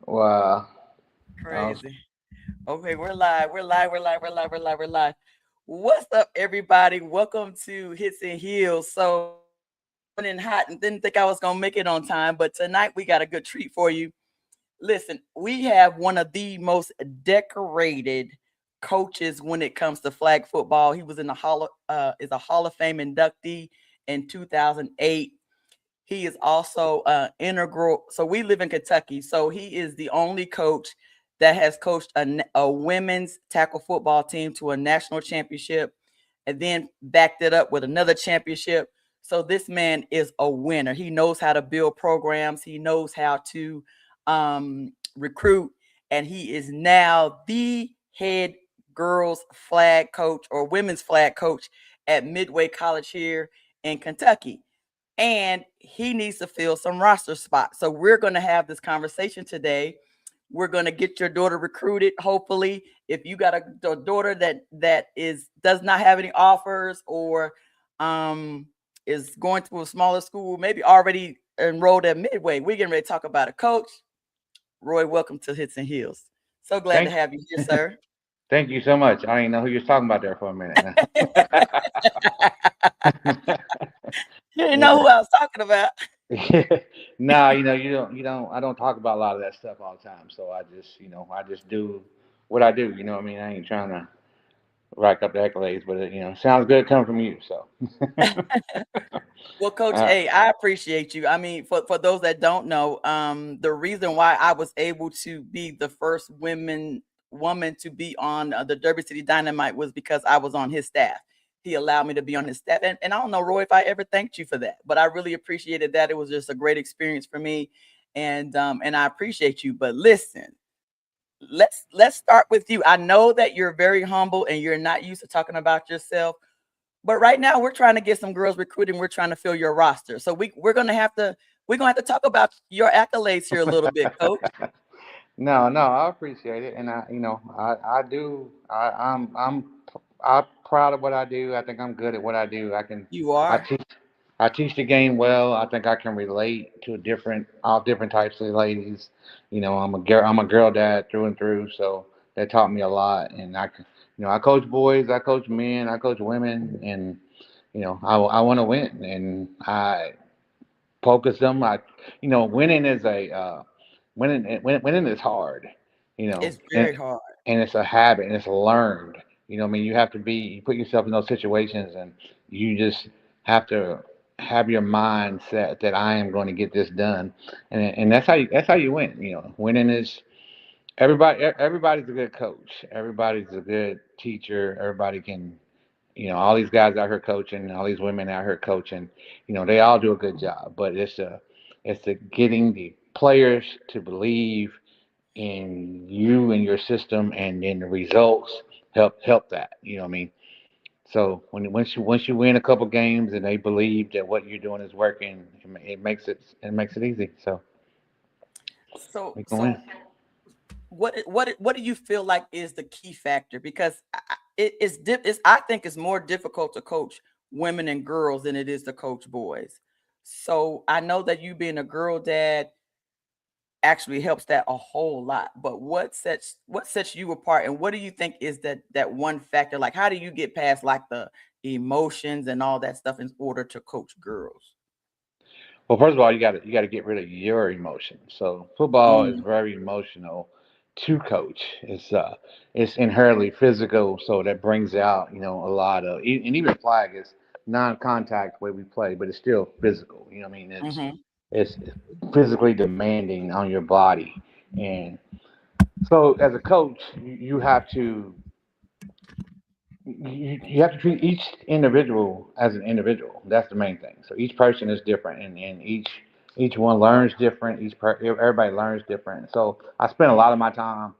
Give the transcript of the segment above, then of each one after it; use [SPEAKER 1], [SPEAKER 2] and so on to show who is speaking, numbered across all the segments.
[SPEAKER 1] Wow. I was,
[SPEAKER 2] Crazy. Okay, we're live. We're live. We're live. We're live. We're live. We're live. What's up, everybody? Welcome to Hits and Heels. So coming in hot and didn't think I was gonna make it on time, but tonight we got a good treat for you. Listen, we have one of the most decorated coaches when it comes to flag football. He was in the is a Hall of Fame inductee in 2008. He is also integral. So we live in Kentucky. So he is the only coach that has coached a women's tackle football team to a national championship and then backed it up with another championship. So this man is a winner. He knows how to build programs. He knows how to recruit. And he is now the head girls flag coach or women's flag coach at Midway College here in Kentucky, and he needs to fill some roster spots. So we're going to have this conversation today. We're going to get your daughter recruited. Hopefully, if you got a daughter that is does not have any offers or um, is going to a smaller school, maybe already enrolled at Midway, we're getting ready to talk about a coach. Roy, welcome to Hits and Heels. So glad to
[SPEAKER 1] thank
[SPEAKER 2] have you here, sir.
[SPEAKER 1] thank you so much. I didn't know who you was talking about there for a minute.
[SPEAKER 2] You didn't know
[SPEAKER 1] Yeah.
[SPEAKER 2] who I was talking about.
[SPEAKER 1] No, you don't. I don't talk about a lot of that stuff all the time. So I just do what I do. You know what I mean? I ain't trying to rack up the accolades, but sounds good coming from you. So,
[SPEAKER 2] Well, Coach
[SPEAKER 1] uh,
[SPEAKER 2] A, I appreciate you. I mean, for those that don't know, the reason why I was able to be the first woman to be on the Derby City Dynamite was because I was on his staff. He allowed me to be on his staff, and I don't know, Roy, if I ever thanked you for that, but I really appreciated that. It was just a great experience for me, and I appreciate you. But listen, let's start with you. I know that you're very humble and you're not used to talking about yourself, but right now we're trying to get some girls recruited. We're trying to fill your roster. So we're gonna have to talk about your accolades here a little bit, coach.
[SPEAKER 1] no, no, I appreciate it, and I do. I'm proud of what I do. I think I'm good at what I do.
[SPEAKER 2] You
[SPEAKER 1] I
[SPEAKER 2] are.
[SPEAKER 1] teach, I teach the game well. I think I can relate to all different types of ladies. I'm a girl dad through and through, so that taught me a lot. And I coach boys, I coach men, I coach women, and I want to win, and I focus them. Winning is hard,
[SPEAKER 2] It's
[SPEAKER 1] and
[SPEAKER 2] very hard.
[SPEAKER 1] it's a habit and it's learned. I mean, you put yourself in those situations and you just have to have your mind set that I am going to get this done, and that's how you win. Winning is everybody's a good coach, everybody's a good teacher, everybody can. All these guys out here coaching, all these women out here coaching, they all do a good job. But it's the getting the players to believe in you and your system, and then the results help that. You know what I mean? So once you win a couple games and they believe that what you're doing is working, it makes it easy. So
[SPEAKER 2] So
[SPEAKER 1] we can win.
[SPEAKER 2] so what do you feel like is the key factor? Because it's I think it's more difficult to coach women and girls than it is to coach boys. So I know that you being a girl dad actually helps that a whole lot. But what sets you apart, and what do you think is that one factor? Like, how do you get past like the emotions and all that stuff in order to coach girls?
[SPEAKER 1] Well, first of all, you got to get rid of your emotions. So football is
[SPEAKER 2] Mm,
[SPEAKER 1] very emotional to coach. It's inherently physical, so that brings out a lot of and even flag is non-contact way we play, but it's still physical. You know what I mean?
[SPEAKER 2] mm-hmm.
[SPEAKER 1] It's physically demanding on your body, and so as a coach, you have to treat each individual as an individual. That's the main thing. So each person is different, and each one learns different. Everybody learns different. So I spend a lot of my time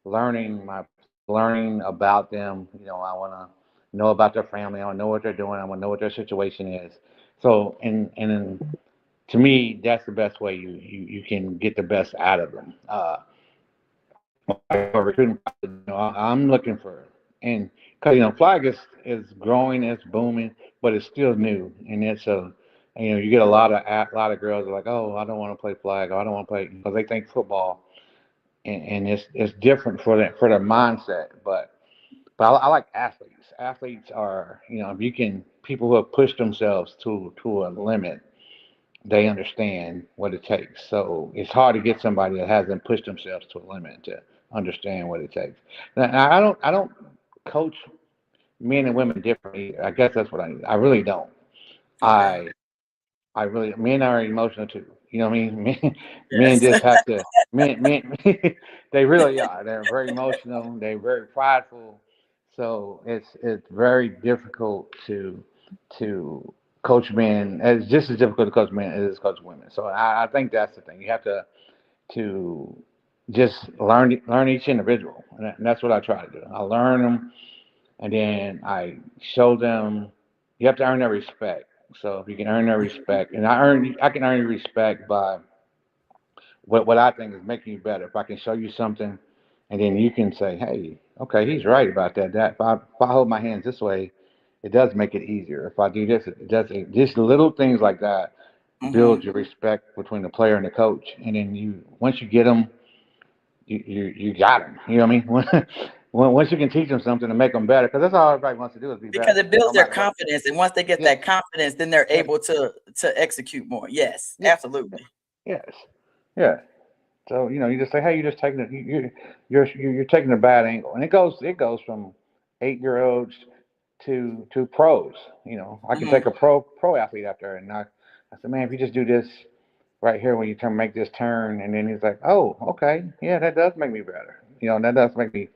[SPEAKER 1] learning my players, learning about them. I want to know about their family. I want to know what they're doing. I want to know what their situation is. So to me, that's the best way you can get the best out of them. When I go recruiting process, I'm looking for, and because flag is growing, it's booming, but it's still new, and you get a lot of girls are like, oh, I don't want to play flag, or I don't want to play because they think football. and it's different for their mindset. But I like athletes. Athletes are, if you can, people who have pushed themselves to a limit, they understand what it takes. So it's hard to get somebody that hasn't pushed themselves to a limit to understand what it takes. Now I don't coach men and women differently. I guess that's what I really don't.
[SPEAKER 2] Okay.
[SPEAKER 1] I I really, men are emotional too. You know what I mean? Men
[SPEAKER 2] Yes.
[SPEAKER 1] just have to, men, they really are. They're very emotional. They're very prideful. So it's very difficult to coach men. It's just as difficult to coach men as it is to coach women. So I think that's the thing. You have to just learn each individual, and that's what I try to do. I learn them, and then I show them. You have to earn their respect. So if you can earn their respect, and I can earn your respect by what I think is making you better. If I can show you something, and then you can say, "Hey, okay, he's right about that. That if I hold my hands this way, it does make it easier. If I do this, it does. Just little things like that
[SPEAKER 2] Hmm.
[SPEAKER 1] build your respect between the player and the coach, and then once you get them, you got them. You know what I mean? Once you can teach them something to make them better, because that's all everybody wants to do is be
[SPEAKER 2] Because
[SPEAKER 1] better,
[SPEAKER 2] it builds
[SPEAKER 1] no
[SPEAKER 2] their
[SPEAKER 1] matter what.
[SPEAKER 2] confidence, and once they get
[SPEAKER 1] Yeah,
[SPEAKER 2] that confidence, then they're
[SPEAKER 1] yeah,
[SPEAKER 2] able to execute more. Yes,
[SPEAKER 1] yeah,
[SPEAKER 2] absolutely.
[SPEAKER 1] yes, yeah. So you just say, hey, you're just taking it. You're taking a bad angle, and it goes from 8-year-olds to pros. I can
[SPEAKER 2] Hmm.
[SPEAKER 1] take a pro athlete out there, and I said, man, if you just do this right here when you make this turn, and then he's like, oh, okay, yeah, that does make me better. That does make me.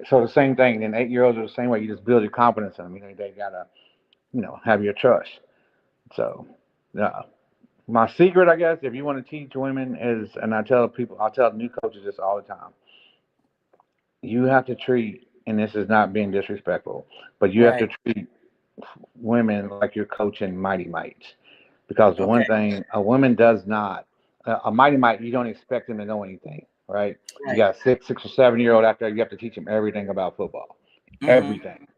[SPEAKER 1] So the same thing. Then 8-year-olds are the same way. You just build your confidence in them. They gotta have your trust. So, yeah. My secret, I guess, if you want to teach women is, and I tell new coaches this all the time. You have to treat, and this is not being disrespectful, but you have to
[SPEAKER 2] Right.
[SPEAKER 1] treat women like you're coaching mighty mites. Because the one
[SPEAKER 2] Okay.
[SPEAKER 1] thing a woman does not, a mighty mite, you don't expect them to know anything, right? You
[SPEAKER 2] Right.
[SPEAKER 1] got a 6 or 7 year old out there, you have to teach them everything about football,
[SPEAKER 2] Hmm.
[SPEAKER 1] everything.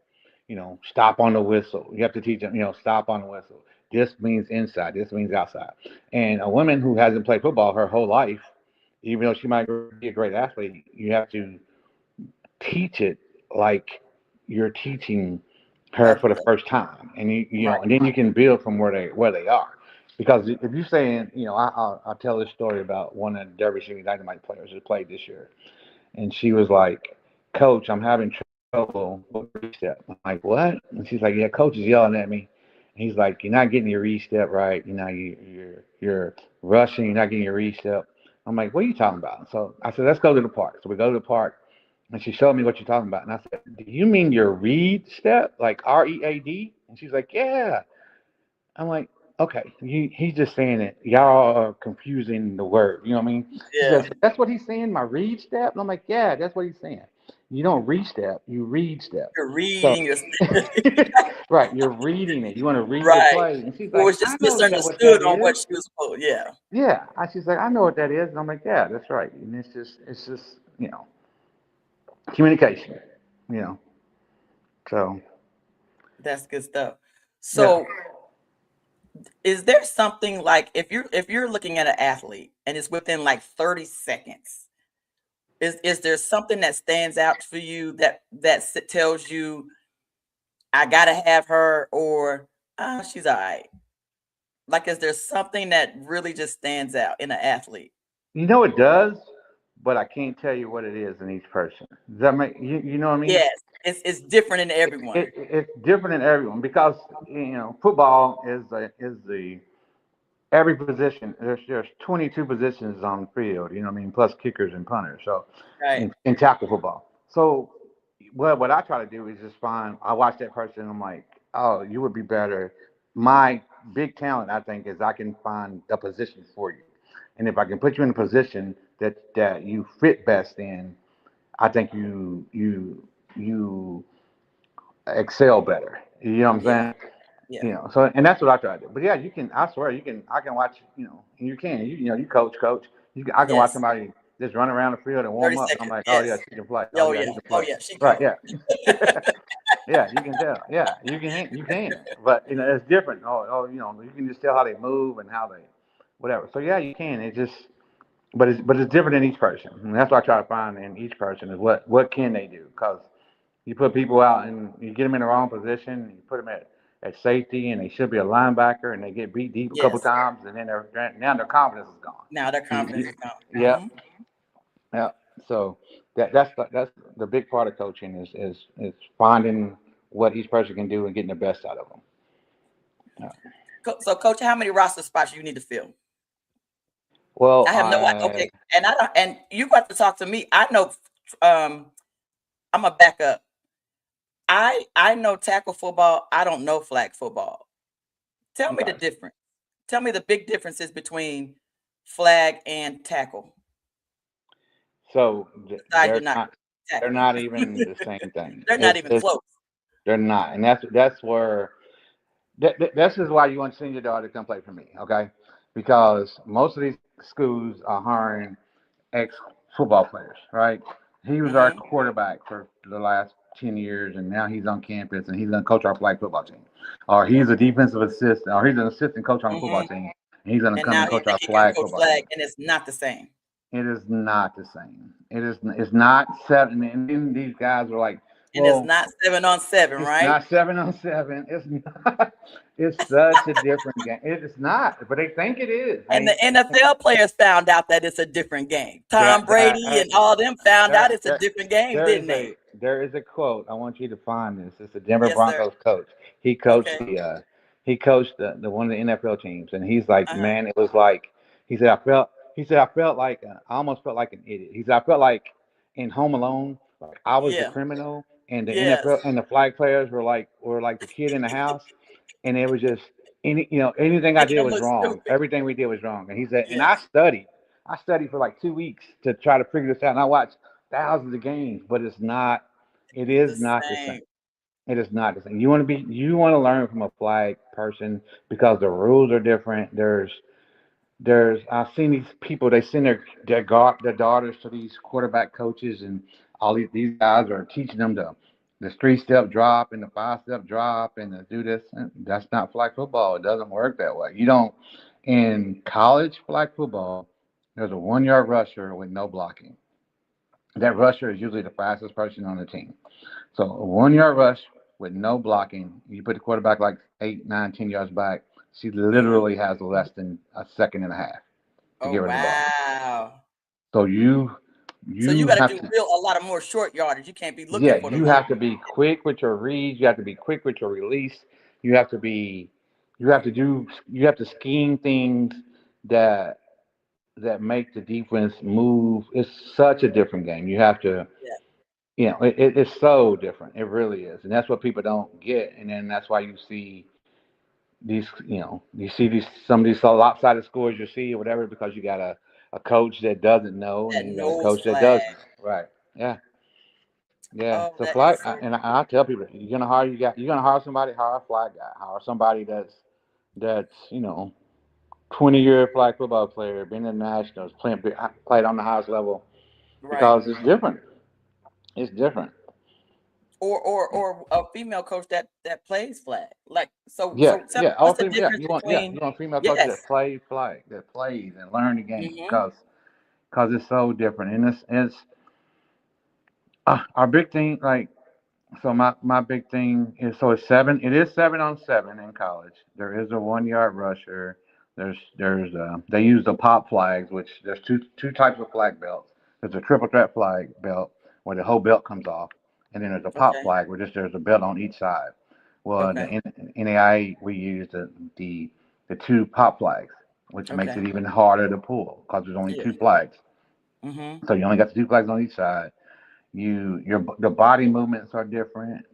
[SPEAKER 1] Stop on the whistle. You have to teach them, stop on the whistle. This means inside. This means outside. And a woman who hasn't played football her whole life, even though she might be a great athlete, you have to teach it like you're teaching her for the first time, and
[SPEAKER 2] Right.
[SPEAKER 1] and then you can build from where they are. Because if you're saying, I'll tell this story about one of the Derby City Dynamite players who played this year, and she was like, "Coach, I'm having trouble with re-step." I'm like, "What?" And she's like, "Yeah, coach is yelling at me." And he's like, "You're not getting your re-step right. You're rushing. You're not getting your re-step." I'm like, "What are you talking about?" So I said, "Let's go to the park." So we go to the park, and she showed me what you're talking about. And I said, "Do you mean your read step, like READ?" And she's like, "Yeah." I'm like, okay, he's just saying it. Y'all are confusing the word. You know what I mean? She
[SPEAKER 2] Yeah.
[SPEAKER 1] says, that's what he's saying, my read step? And I'm like, yeah, that's what he's saying. You don't read step, you read step.
[SPEAKER 2] You're
[SPEAKER 1] So,
[SPEAKER 2] reading your
[SPEAKER 1] right, you're reading it. You want to read the
[SPEAKER 2] right.
[SPEAKER 1] play. And she's
[SPEAKER 2] Or
[SPEAKER 1] like,
[SPEAKER 2] was
[SPEAKER 1] I
[SPEAKER 2] just
[SPEAKER 1] know what that
[SPEAKER 2] misunderstood on what
[SPEAKER 1] is.
[SPEAKER 2] she was supposed. Yeah.
[SPEAKER 1] Yeah. She's like, I know what that is. And I'm like, yeah, that's right. And it's just communication, you know. So,
[SPEAKER 2] That's good stuff.
[SPEAKER 1] yeah.
[SPEAKER 2] So is there something like if you're looking at an athlete and it's within like 30 seconds, is there something that stands out for you that tells you I gotta have her or she's all right? Like, is there something that really just stands out in an athlete?
[SPEAKER 1] It does, but I can't tell you what it is in each person. Does that make you know what I mean?
[SPEAKER 2] Yes, it's different in everyone.
[SPEAKER 1] It's different in everyone because football is the every position. There's 22 positions on the field. You know what I mean, plus kickers and punters. So
[SPEAKER 2] Right.
[SPEAKER 1] in tackle football. So what I try to do is just find. I watch that person. And I'm like, oh, you would be better. My big talent, I think, is I can find the position for you, and if I can put you in a position that you fit best in, I think you excel better. You know what I'm
[SPEAKER 2] Yeah.
[SPEAKER 1] saying?
[SPEAKER 2] Yeah.
[SPEAKER 1] So and that's what I try to do. But yeah, you can. I swear, I can watch. And you can. You coach. I can watch
[SPEAKER 2] Yes.
[SPEAKER 1] somebody just run around the field and
[SPEAKER 2] 30
[SPEAKER 1] warm up, and I'm
[SPEAKER 2] seconds.
[SPEAKER 1] like, oh yeah,
[SPEAKER 2] Yes.
[SPEAKER 1] she can play. Oh
[SPEAKER 2] Oh
[SPEAKER 1] yeah,
[SPEAKER 2] yeah.
[SPEAKER 1] he can
[SPEAKER 2] Oh
[SPEAKER 1] play.
[SPEAKER 2] yeah. She
[SPEAKER 1] Right?
[SPEAKER 2] cold.
[SPEAKER 1] Yeah. Yeah, you can tell. Yeah, you can. You can. But it's different. You can just tell how they move and how they, whatever. So yeah, you can. It just but it's different in each person. And that's what I try to find in each person is what can they do? Because you put people out and you get them in the wrong position, and you put them at safety, and they should be a linebacker, and they get beat deep a couple
[SPEAKER 2] Yes.
[SPEAKER 1] times, and then now their confidence is gone.
[SPEAKER 2] Now their
[SPEAKER 1] You,
[SPEAKER 2] confidence
[SPEAKER 1] you,
[SPEAKER 2] is gone.
[SPEAKER 1] yeah, yeah. So that's the big part of coaching is finding what each person can do and getting the best out of them. Yeah.
[SPEAKER 2] So, Coach, how many roster spots you need to fill?
[SPEAKER 1] Well,
[SPEAKER 2] I have no idea. Okay, and I don't. And you got to talk to me. I know. I'm a back up. I know tackle football. I don't know flag football. Tell me the
[SPEAKER 1] okay.
[SPEAKER 2] difference. Tell me the big differences between flag and tackle.
[SPEAKER 1] So
[SPEAKER 2] Besides, you're not
[SPEAKER 1] they're
[SPEAKER 2] tackling.
[SPEAKER 1] not even the same thing.
[SPEAKER 2] They're not even
[SPEAKER 1] It's
[SPEAKER 2] close.
[SPEAKER 1] they're not, and that's where this is why you want to send your daughter to come play for me, okay? Because most of these schools are hiring ex football players, right? He was our
[SPEAKER 2] Mm-hmm.
[SPEAKER 1] quarterback for the last 10 years, and now he's on campus and he's going to coach our flag football team. Or he's a defensive assistant, or he's an assistant coach on a football
[SPEAKER 2] Mm-hmm.
[SPEAKER 1] team, and he's going to
[SPEAKER 2] And
[SPEAKER 1] come
[SPEAKER 2] now
[SPEAKER 1] and
[SPEAKER 2] he
[SPEAKER 1] coach
[SPEAKER 2] think
[SPEAKER 1] our
[SPEAKER 2] he can
[SPEAKER 1] flag
[SPEAKER 2] coach
[SPEAKER 1] football
[SPEAKER 2] flag,
[SPEAKER 1] team.
[SPEAKER 2] and it's not the same.
[SPEAKER 1] It is not the same. It's not seven. And then these guys are like,
[SPEAKER 2] And it's
[SPEAKER 1] well,
[SPEAKER 2] not 7-on-7,
[SPEAKER 1] it's
[SPEAKER 2] right?
[SPEAKER 1] not 7-on-7. It's not. It's such a different game. It is not, but they think it is.
[SPEAKER 2] And the NFL players found out that it's a different game. Tom Brady and all them found out
[SPEAKER 1] That,
[SPEAKER 2] it's a
[SPEAKER 1] that
[SPEAKER 2] different game, didn't they?
[SPEAKER 1] there is a quote. I want you to find this. It's a Denver
[SPEAKER 2] Yes, sir.
[SPEAKER 1] Broncos coach. He coached
[SPEAKER 2] Okay.
[SPEAKER 1] he coached the one of the NFL teams, and he's like,
[SPEAKER 2] Uh-huh.
[SPEAKER 1] man, it was like he said I felt like I almost felt like an idiot. He said I felt like in Home Alone, like I was the
[SPEAKER 2] Yeah.
[SPEAKER 1] criminal, and the
[SPEAKER 2] Yes.
[SPEAKER 1] NFL and the flag players were like the kid in the house, and it was just anything I
[SPEAKER 2] Making
[SPEAKER 1] did
[SPEAKER 2] them
[SPEAKER 1] was
[SPEAKER 2] look
[SPEAKER 1] wrong.
[SPEAKER 2] stupid.
[SPEAKER 1] Everything we did was wrong. And he said, and
[SPEAKER 2] Yes.
[SPEAKER 1] I studied for like 2 weeks to try to figure this out. And I watched thousands of games, but it
[SPEAKER 2] The
[SPEAKER 1] is not the same.
[SPEAKER 2] same.
[SPEAKER 1] It is not the same. You want to learn from a flag person because the rules are different. I've seen these people, they send their daughters to these quarterback coaches, and all these guys are teaching them the 3-step drop and the 5-step drop and to do this. And that's not flag football. It doesn't work that way. You don't, in college flag football, there's a 1 yard rusher with no blocking. That rusher is usually the fastest person on the team. So a 1 yard rush with no blocking, you put the quarterback like 8, 9, 10 yards back. She
[SPEAKER 2] Hmm.
[SPEAKER 1] literally has less than a second and a half to
[SPEAKER 2] Oh,
[SPEAKER 1] get rid of the ball.
[SPEAKER 2] wow.
[SPEAKER 1] So
[SPEAKER 2] So you
[SPEAKER 1] you
[SPEAKER 2] got to
[SPEAKER 1] have
[SPEAKER 2] do
[SPEAKER 1] to
[SPEAKER 2] a lot of more short yardage. You can't be looking
[SPEAKER 1] yeah,
[SPEAKER 2] for the
[SPEAKER 1] you
[SPEAKER 2] long.
[SPEAKER 1] have to be quick with your reads. You have to be quick with your release. You have to be you have to scheme things that make the defense move. It's such a different game. You have to
[SPEAKER 2] Yeah.
[SPEAKER 1] it's so different. It really is, and that's what people don't get. And then that's why you see these some of these so lopsided scores you see or whatever because you got a coach that doesn't know, and
[SPEAKER 2] That
[SPEAKER 1] then you got a
[SPEAKER 2] nose
[SPEAKER 1] coach that does
[SPEAKER 2] flag.
[SPEAKER 1] know. Right? Yeah, yeah.
[SPEAKER 2] Oh,
[SPEAKER 1] So
[SPEAKER 2] that is
[SPEAKER 1] flag,
[SPEAKER 2] so.
[SPEAKER 1] and I tell people you're gonna hire somebody, hire a flag guy, hire somebody that's 20-year flag football player, been in the nationals, played on the highest level
[SPEAKER 2] Right.
[SPEAKER 1] because it's different. It's different.
[SPEAKER 2] Or a female coach that plays flag. Like
[SPEAKER 1] Yeah,
[SPEAKER 2] tell me
[SPEAKER 1] yeah.
[SPEAKER 2] what's
[SPEAKER 1] All
[SPEAKER 2] the
[SPEAKER 1] female. Yeah,
[SPEAKER 2] difference
[SPEAKER 1] you
[SPEAKER 2] between
[SPEAKER 1] want female coaches
[SPEAKER 2] yes.
[SPEAKER 1] that play flag, that plays and learn the game
[SPEAKER 2] Hmm.
[SPEAKER 1] because it's so different. And it's our big thing. Like so, my big thing is so it's seven. It is 7-on-7 in college. There is a 1 yard rusher. They use the pop flags, which there's two types of flag belts. There's a triple threat flag belt where the whole belt comes off, and then there's a pop
[SPEAKER 2] Okay.
[SPEAKER 1] flag where just there's a belt on each side. Well, the
[SPEAKER 2] Okay.
[SPEAKER 1] NAIA we use the two pop flags, which makes
[SPEAKER 2] Okay.
[SPEAKER 1] it even harder to pull because there's only
[SPEAKER 2] Yeah.
[SPEAKER 1] two flags.
[SPEAKER 2] Hmm.
[SPEAKER 1] So you only got the two flags on each side. The body movements are different.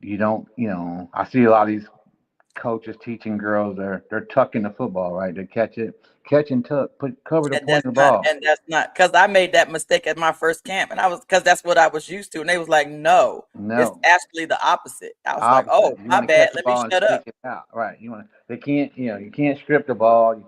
[SPEAKER 1] You don't I see a lot of these coaches teaching girls they're tucking the football, right? They catch and tuck, cover the
[SPEAKER 2] And
[SPEAKER 1] point of the ball.
[SPEAKER 2] that's not because I made that mistake at my first camp, and I was because that's what I was used to, and they was like, "No, it's
[SPEAKER 1] No,
[SPEAKER 2] actually the opposite." I was like,
[SPEAKER 1] opposite.
[SPEAKER 2] "Oh,
[SPEAKER 1] You
[SPEAKER 2] my
[SPEAKER 1] want to catch
[SPEAKER 2] bad.
[SPEAKER 1] the
[SPEAKER 2] Let me
[SPEAKER 1] ball and
[SPEAKER 2] shut up."
[SPEAKER 1] stick it out, right? They can't you can't strip the ball.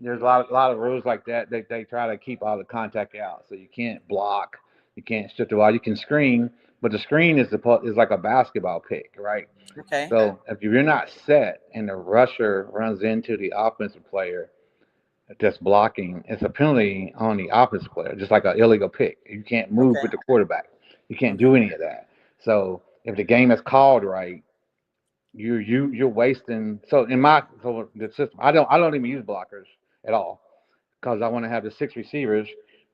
[SPEAKER 1] There's a lot of rules like that. They try to keep all the contact out, so you can't block, you can't strip the ball. You can screen, but the screen is like a basketball pick, right?
[SPEAKER 2] Okay.
[SPEAKER 1] So if you're not set and the rusher runs into the offensive player, that's blocking, it's a penalty on the opposite player, just like an illegal pick. You can't move
[SPEAKER 2] Okay.
[SPEAKER 1] with the quarterback. You can't do
[SPEAKER 2] Mm-hmm.
[SPEAKER 1] any of that. So if the game is called right, you're wasting. So in my so the system, I don't even use blockers at all because I want to have the six receivers.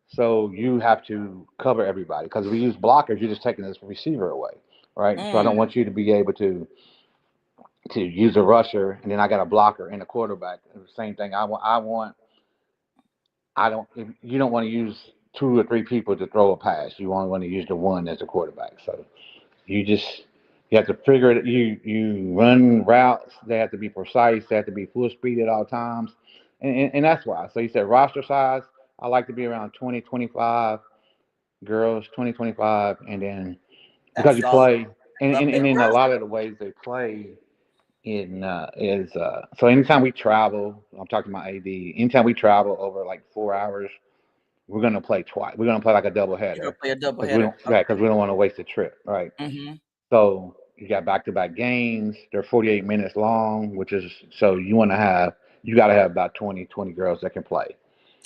[SPEAKER 1] So you have to cover everybody because if we use blockers, you're just taking this receiver away, right? So I don't
[SPEAKER 2] Mm,
[SPEAKER 1] want you to be able to use a rusher and then I got a blocker and a quarterback. Same thing. I don't. If you don't want to use two or three people to throw a pass. You only want to use the one as a quarterback. So you just you have to figure it. You run routes. They have to be precise. They have to be full speed at all times, and that's why. So you said roster size. I like to be around 20, 25 girls, 20, 25, and then because
[SPEAKER 2] that's
[SPEAKER 1] you
[SPEAKER 2] solid.
[SPEAKER 1] play, and,
[SPEAKER 2] A
[SPEAKER 1] and,
[SPEAKER 2] big
[SPEAKER 1] and then a lot
[SPEAKER 2] roster.
[SPEAKER 1] of the ways they play in is so anytime we travel, I'm talking about AD. Anytime we travel over like 4 hours, we're gonna play twice. We're gonna play like a double
[SPEAKER 2] You're gonna
[SPEAKER 1] header
[SPEAKER 2] play a
[SPEAKER 1] because we
[SPEAKER 2] doubleheader.
[SPEAKER 1] don't, yeah, because we don't want to waste a trip, right?
[SPEAKER 2] Mm-hmm.
[SPEAKER 1] So you got back-to-back games. They're 48 minutes long, which is so you got to have about 20 girls that can play.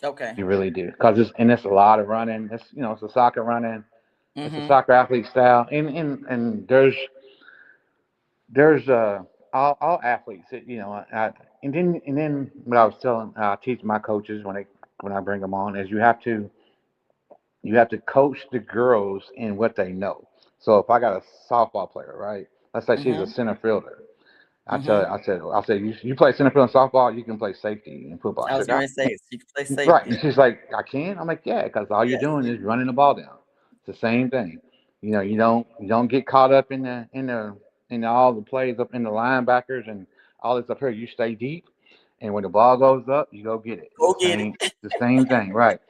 [SPEAKER 2] Okay.
[SPEAKER 1] You really do because it's a lot of running. It's a soccer running. It's a
[SPEAKER 2] Mm-hmm.
[SPEAKER 1] soccer athlete style, and there's all athletes. And then what I was telling, I teach my coaches when I bring them on is you have to coach the girls in what they know. So if I got a softball player, right? Let's say she's a
[SPEAKER 2] Mm-hmm.
[SPEAKER 1] center fielder.
[SPEAKER 2] Mm-hmm.
[SPEAKER 1] I said, you play center field in softball, you can play safety in football.
[SPEAKER 2] I
[SPEAKER 1] She's
[SPEAKER 2] was
[SPEAKER 1] like, I
[SPEAKER 2] going to
[SPEAKER 1] can't.
[SPEAKER 2] say you can play
[SPEAKER 1] Right.
[SPEAKER 2] safety.
[SPEAKER 1] And she's like, I can. I'm like, yeah, because all you're
[SPEAKER 2] Yes.
[SPEAKER 1] doing is running the ball down. It's the same thing. You don't get caught up in all the plays up in the linebackers and all this up here. You stay deep, and when the ball goes up, you go get it. It's
[SPEAKER 2] Go get it.
[SPEAKER 1] the same thing, right?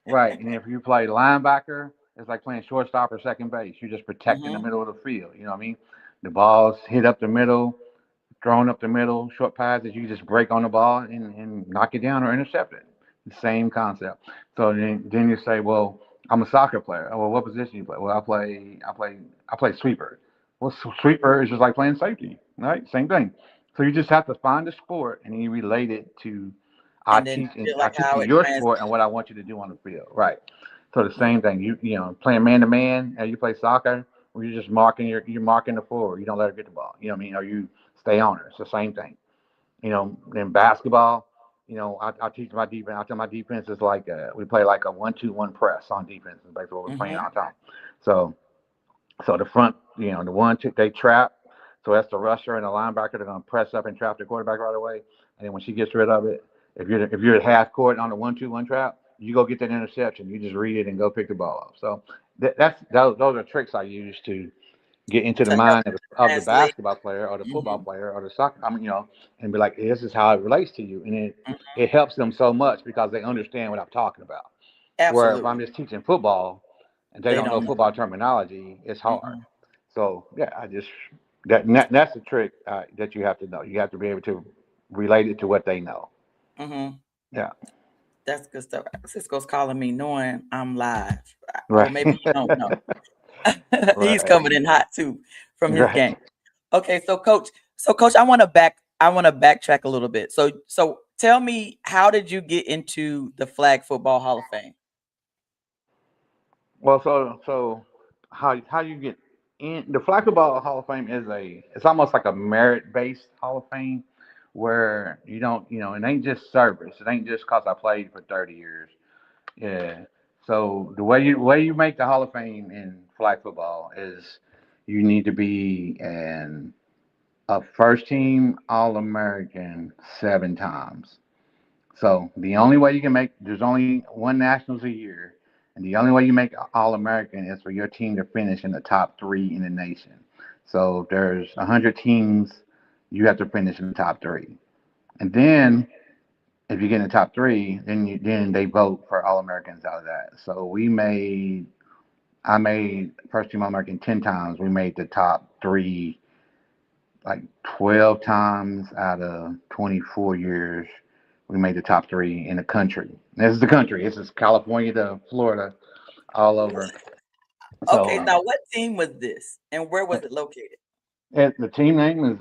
[SPEAKER 1] Right. And if you play linebacker, it's like playing shortstop or second base. You're just protecting the
[SPEAKER 2] Mm-hmm.
[SPEAKER 1] middle of the field. You know what I mean? The ball's hit up the middle, thrown up the middle, short passes, you just break on the ball and knock it down or intercept it. The same concept. So then you say, well, I'm a soccer player. Oh, well, what position you play? Well, I play sweeper. Well, sweeper is just like playing safety, right? Same thing. So you just have to find a sport and then you relate it to
[SPEAKER 2] And then feel
[SPEAKER 1] I
[SPEAKER 2] like
[SPEAKER 1] teach
[SPEAKER 2] how
[SPEAKER 1] you
[SPEAKER 2] it
[SPEAKER 1] your
[SPEAKER 2] translates.
[SPEAKER 1] sport and what I want you to do on the field, right? So the
[SPEAKER 2] Mm-hmm.
[SPEAKER 1] same thing. Playing man to man, and you play soccer, where you're just you're marking the forward. You don't let her get the ball. You know what I mean? Or you stay on her. It's the same thing. In basketball, I teach my defense. I tell my defense is like we play like a 1-2-1 press on defense. Is basically what we're playing
[SPEAKER 2] Mm-hmm.
[SPEAKER 1] all the time. So the front, the 1-2 they trap. So that's the rusher and the linebacker. They're gonna press up and trap the quarterback right away. And then when she gets rid of it, if you're at half court on the 1-2-1 trap, you go get that interception. You just read it and go pick the ball up. So those are tricks I use to get into the
[SPEAKER 2] To help
[SPEAKER 1] mind of the
[SPEAKER 2] translate.
[SPEAKER 1] basketball player or the football
[SPEAKER 2] Mm-hmm.
[SPEAKER 1] player or the soccer. And be like, this is how it relates to you, and it
[SPEAKER 2] Mm-hmm.
[SPEAKER 1] it helps them so much because they understand what I'm talking about. Where if I'm
[SPEAKER 2] Absolutely.
[SPEAKER 1] just teaching football and they
[SPEAKER 2] They
[SPEAKER 1] don't know
[SPEAKER 2] don't know.
[SPEAKER 1] football terminology, it's hard.
[SPEAKER 2] Mm-hmm.
[SPEAKER 1] So yeah, I just that's the trick that you have to know. You have to be able to relate it to what they know.
[SPEAKER 2] Mm-hmm.
[SPEAKER 1] Yeah,
[SPEAKER 2] That's good stuff. Cisco's calling me knowing I'm live. Or
[SPEAKER 1] right,
[SPEAKER 2] maybe you don't know. He's
[SPEAKER 1] right,
[SPEAKER 2] coming in hot too from his
[SPEAKER 1] right.
[SPEAKER 2] game. Okay, so coach, I want to backtrack a little bit. So tell me, how did you get into the Flag Football Hall of Fame?
[SPEAKER 1] Well, so how you get in the Flag Football Hall of Fame is it's almost like a merit based Hall of Fame where you don't it ain't just service. It ain't just cause I played for 30 years. Yeah. So the way you make the Hall of Fame in flag football is you need to be a first team All American 7 times. So the only way you can there's only one nationals a year, and the only way you make All American is for your team to finish in the top three in the nation. So if there's 100 teams, you have to finish in the top three, and then if you get in the top three, then they vote for All Americans out of that. So I made first team All American 10 times. We made the top three like 12 times out of 24 years. We made the top three in the country. This is the country. This is California to Florida, all over. So
[SPEAKER 2] Okay, now what team was this and where was it located?
[SPEAKER 1] the team name is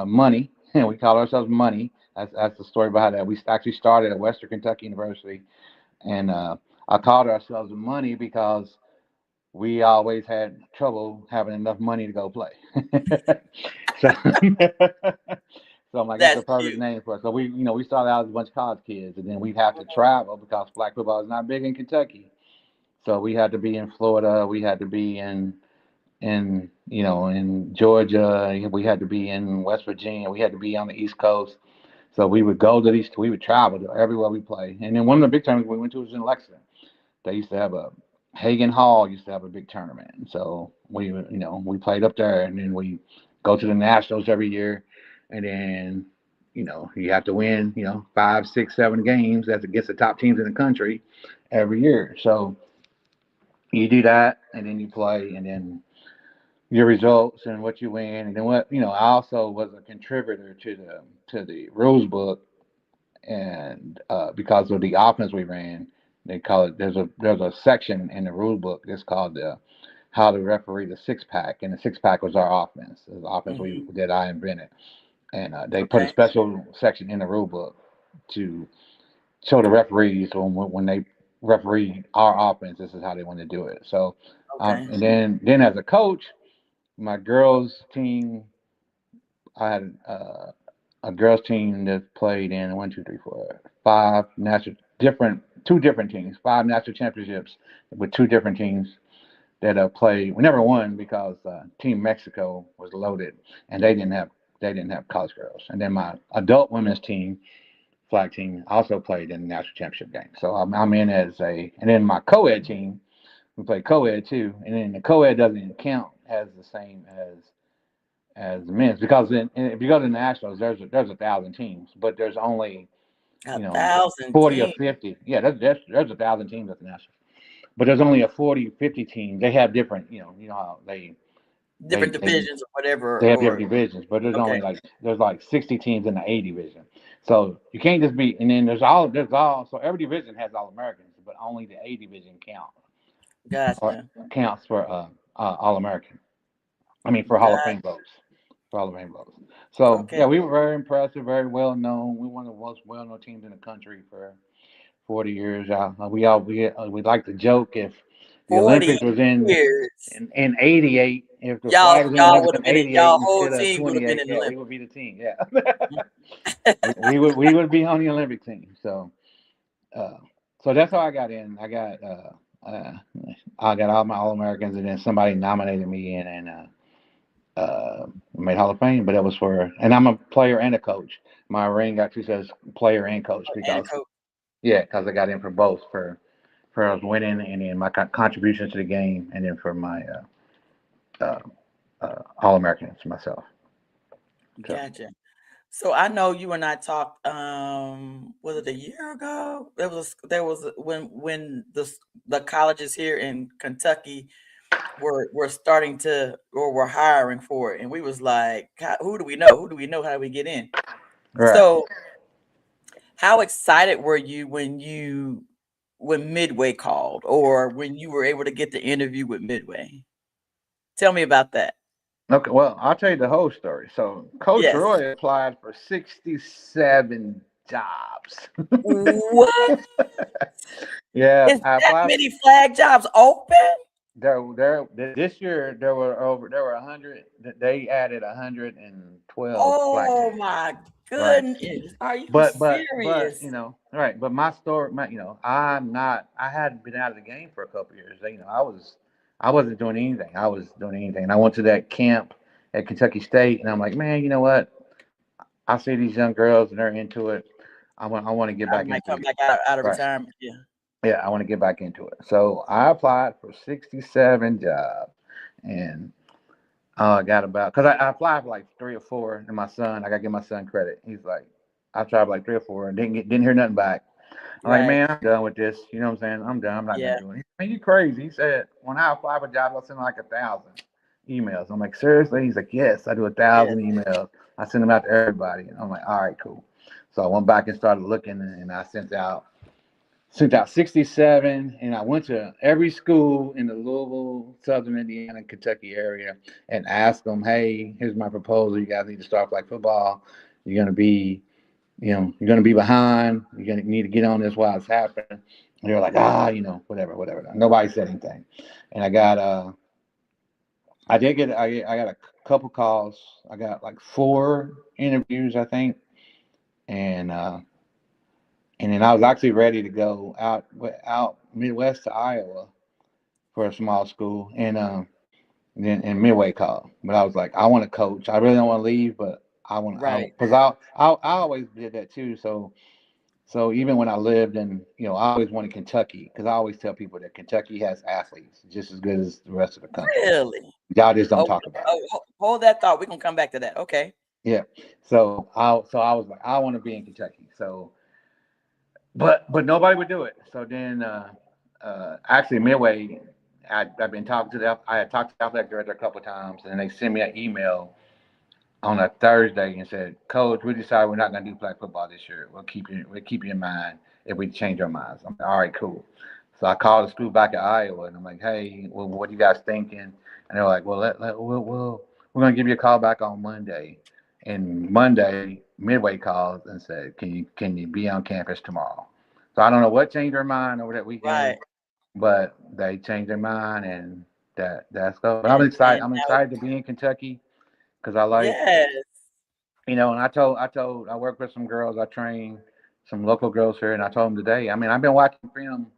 [SPEAKER 1] Money, and we call ourselves Money. That's the story behind that. We actually started at Western Kentucky University, and I called ourselves money because we always had trouble having enough money to go play. so, so I'm like, that's the
[SPEAKER 2] That's
[SPEAKER 1] perfect
[SPEAKER 2] cute.
[SPEAKER 1] name for us. So we started out as a bunch of college kids, and then we'd have to travel because flag football is not big in Kentucky. So we had to be in Florida. We had to be in Georgia. We had to be in West Virginia. We had to be on the East Coast. So we would go to these. We would travel to everywhere we play. And then one of the big tournaments we went to was in Lexington. They used to have a Hagen Hall used to have a big tournament. And so we played up there, and then we go to the Nationals every year, and then you have to win 5, 6, 7 games as against the top teams in the country every year. So you do that, and then you play, and then your results and what you win, and then I also was a contributor to the rules book, and because of the offense we ran, they call it. There's a section in the rule book that's called the how to referee the six pack, and the six pack was our offense. It was the offense that I invented, and they put a
[SPEAKER 2] Okay.
[SPEAKER 1] special section in the rule book to show the referees when they referee our offense, this is how they want to do it. So,
[SPEAKER 2] Okay.
[SPEAKER 1] and then as a coach, my girls team, I had a girls team that played in 1, 2, 3, 4, 5 national different 2 different teams, 5 national championships with 2 different teams that played. We never won because Team Mexico was loaded and they didn't have college girls. And then my adult women's team, flag team, also played in the national championship game. So I'm in and then my co-ed team, we play co-ed too, and then the co-ed doesn't count as the same as the men's because if you go to the nationals, there's 1,000 teams, but there's only
[SPEAKER 2] A
[SPEAKER 1] you know
[SPEAKER 2] thousand
[SPEAKER 1] 40 or
[SPEAKER 2] teams,
[SPEAKER 1] 50. Yeah, there's 1,000 teams at the nationals, but there's only a 40, 50 teams. They have different, how they
[SPEAKER 2] different
[SPEAKER 1] they
[SPEAKER 2] divisions or whatever.
[SPEAKER 1] they have
[SPEAKER 2] Or
[SPEAKER 1] different divisions, but
[SPEAKER 2] okay,
[SPEAKER 1] there's like 60 teams in the A division. So you can't just be, and then there's all so every division has all Americans, but only the A division
[SPEAKER 2] gotcha,
[SPEAKER 1] counts for all American. I mean, for Hall of
[SPEAKER 2] got
[SPEAKER 1] Fame votes. For Hall of Fame votes. So
[SPEAKER 2] okay.
[SPEAKER 1] yeah, we were very impressive, very well known. We were one of the most well known teams in the country for 40 years. We like to joke if the
[SPEAKER 2] 40
[SPEAKER 1] Olympics was in
[SPEAKER 2] years.
[SPEAKER 1] in '88, if the
[SPEAKER 2] Y'all,
[SPEAKER 1] flag was in the
[SPEAKER 2] y'all
[SPEAKER 1] Olympics
[SPEAKER 2] would
[SPEAKER 1] in
[SPEAKER 2] have been in.
[SPEAKER 1] '88
[SPEAKER 2] Y'all whole
[SPEAKER 1] instead of
[SPEAKER 2] team would have been
[SPEAKER 1] '28,
[SPEAKER 2] in the
[SPEAKER 1] yeah, we
[SPEAKER 2] Olympics.
[SPEAKER 1] would be the team. Yeah, we would be on the Olympic team. Uh, so that's how I got in. Uh, I got all my All Americans, and then somebody nominated me in, and made Hall of Fame. But it was and I'm a player and a coach. My ring actually says player and coach
[SPEAKER 2] And a
[SPEAKER 1] because
[SPEAKER 2] coach.
[SPEAKER 1] I got in for both for us winning, and then my contributions to the game, and then for my uh, All Americans myself. So
[SPEAKER 2] Gotcha. So I know you and I talked. Was it a year ago? There was when the colleges here in Kentucky were starting to or were hiring for it, and we was like, who do we know? Who do we know? How do we get in?
[SPEAKER 1] right.
[SPEAKER 2] So how excited were you when Midway called, or when you were able to get the interview with Midway? Tell me about that.
[SPEAKER 1] Okay, well, I'll tell you the whole story. So, Coach
[SPEAKER 2] Yes.
[SPEAKER 1] Roy applied for 67 jobs.
[SPEAKER 2] What?
[SPEAKER 1] Yeah,
[SPEAKER 2] Is
[SPEAKER 1] I
[SPEAKER 2] that
[SPEAKER 1] applied.
[SPEAKER 2] many flag jobs open?
[SPEAKER 1] This year there were 100. They added 112 flag
[SPEAKER 2] Oh
[SPEAKER 1] teams.
[SPEAKER 2] my
[SPEAKER 1] Right.
[SPEAKER 2] goodness. Are you
[SPEAKER 1] But
[SPEAKER 2] serious?
[SPEAKER 1] right. But my story, I'm not. I hadn't been out of the game for a couple of years. I wasn't doing anything. I was doing anything. And I went to that camp at Kentucky State, and I'm like, man, you know what? I see these young girls and they're into it. I want to get
[SPEAKER 2] I
[SPEAKER 1] back
[SPEAKER 2] might
[SPEAKER 1] into
[SPEAKER 2] come
[SPEAKER 1] it.
[SPEAKER 2] back out of
[SPEAKER 1] Right.
[SPEAKER 2] retirement. Yeah.
[SPEAKER 1] Yeah, I want to get back into it. So I applied for 67 jobs, and I got about because I applied for like 3 or 4, and I gotta give my son credit. He's like, I tried for like 3 or 4 and didn't hear nothing back. I'm like,
[SPEAKER 2] Right.
[SPEAKER 1] man, I'm done with this. You know what I'm saying? I'm done. I'm not gonna
[SPEAKER 2] Yeah.
[SPEAKER 1] do it. Man, you crazy? He said when I apply for jobs, I send like 1,000 emails. I'm like, seriously? He's like, yes, I do a
[SPEAKER 2] Yeah.
[SPEAKER 1] thousand emails. I send them out to everybody. And I'm like, all right, cool. So I went back and started looking, and I sent out 67, and I went to every school in the Louisville, Southern Indiana, Kentucky area, and asked them, hey, here's my proposal. You guys need to start flag football. You're gonna be you're going to be behind. You're going to need to get on this while it's happening. And they were like, whatever, whatever. Nobody said anything. And I did get, I got a couple calls. I got like 4 interviews, I think. And, and then I was actually ready to go out Midwest to Iowa for a small school. And Midway called, but I was like, I want to coach. I really don't want to leave, but
[SPEAKER 2] Right.
[SPEAKER 1] because I always did that too. So even when I lived in, I always wanted Kentucky because I always tell people that Kentucky has athletes just as good as the rest of the country.
[SPEAKER 2] Really?
[SPEAKER 1] Y'all just don't
[SPEAKER 2] Oh,
[SPEAKER 1] talk about it.
[SPEAKER 2] hold that thought. We're gonna come back to that. Okay.
[SPEAKER 1] Yeah. So I was like, I want to be in Kentucky. So, but nobody would do it. So then, actually Midway, I've been talking to them. I had talked to the athletic director a couple of times, and they sent me an email on a Thursday and said, "Coach, we decided we're not going to do flag football this year. We'll keep you in mind if we change our minds." I'm like, "All right, cool." So I called the school back at Iowa, and I'm like, "Hey, well, what are you guys thinking?" And they're like, "Well, we're going to give you a call back on Monday." And Monday, Midway called and said, "Can you be on campus tomorrow?" So I don't know what changed their mind over that weekend,
[SPEAKER 2] Right.
[SPEAKER 1] but they changed their mind, and that's go. But I'm excited.
[SPEAKER 2] And
[SPEAKER 1] I'm
[SPEAKER 2] now,
[SPEAKER 1] excited to be in Kentucky because I like
[SPEAKER 2] yes.
[SPEAKER 1] and I work with some girls. I train some local girls here, and I told them today. I mean, I've been watching film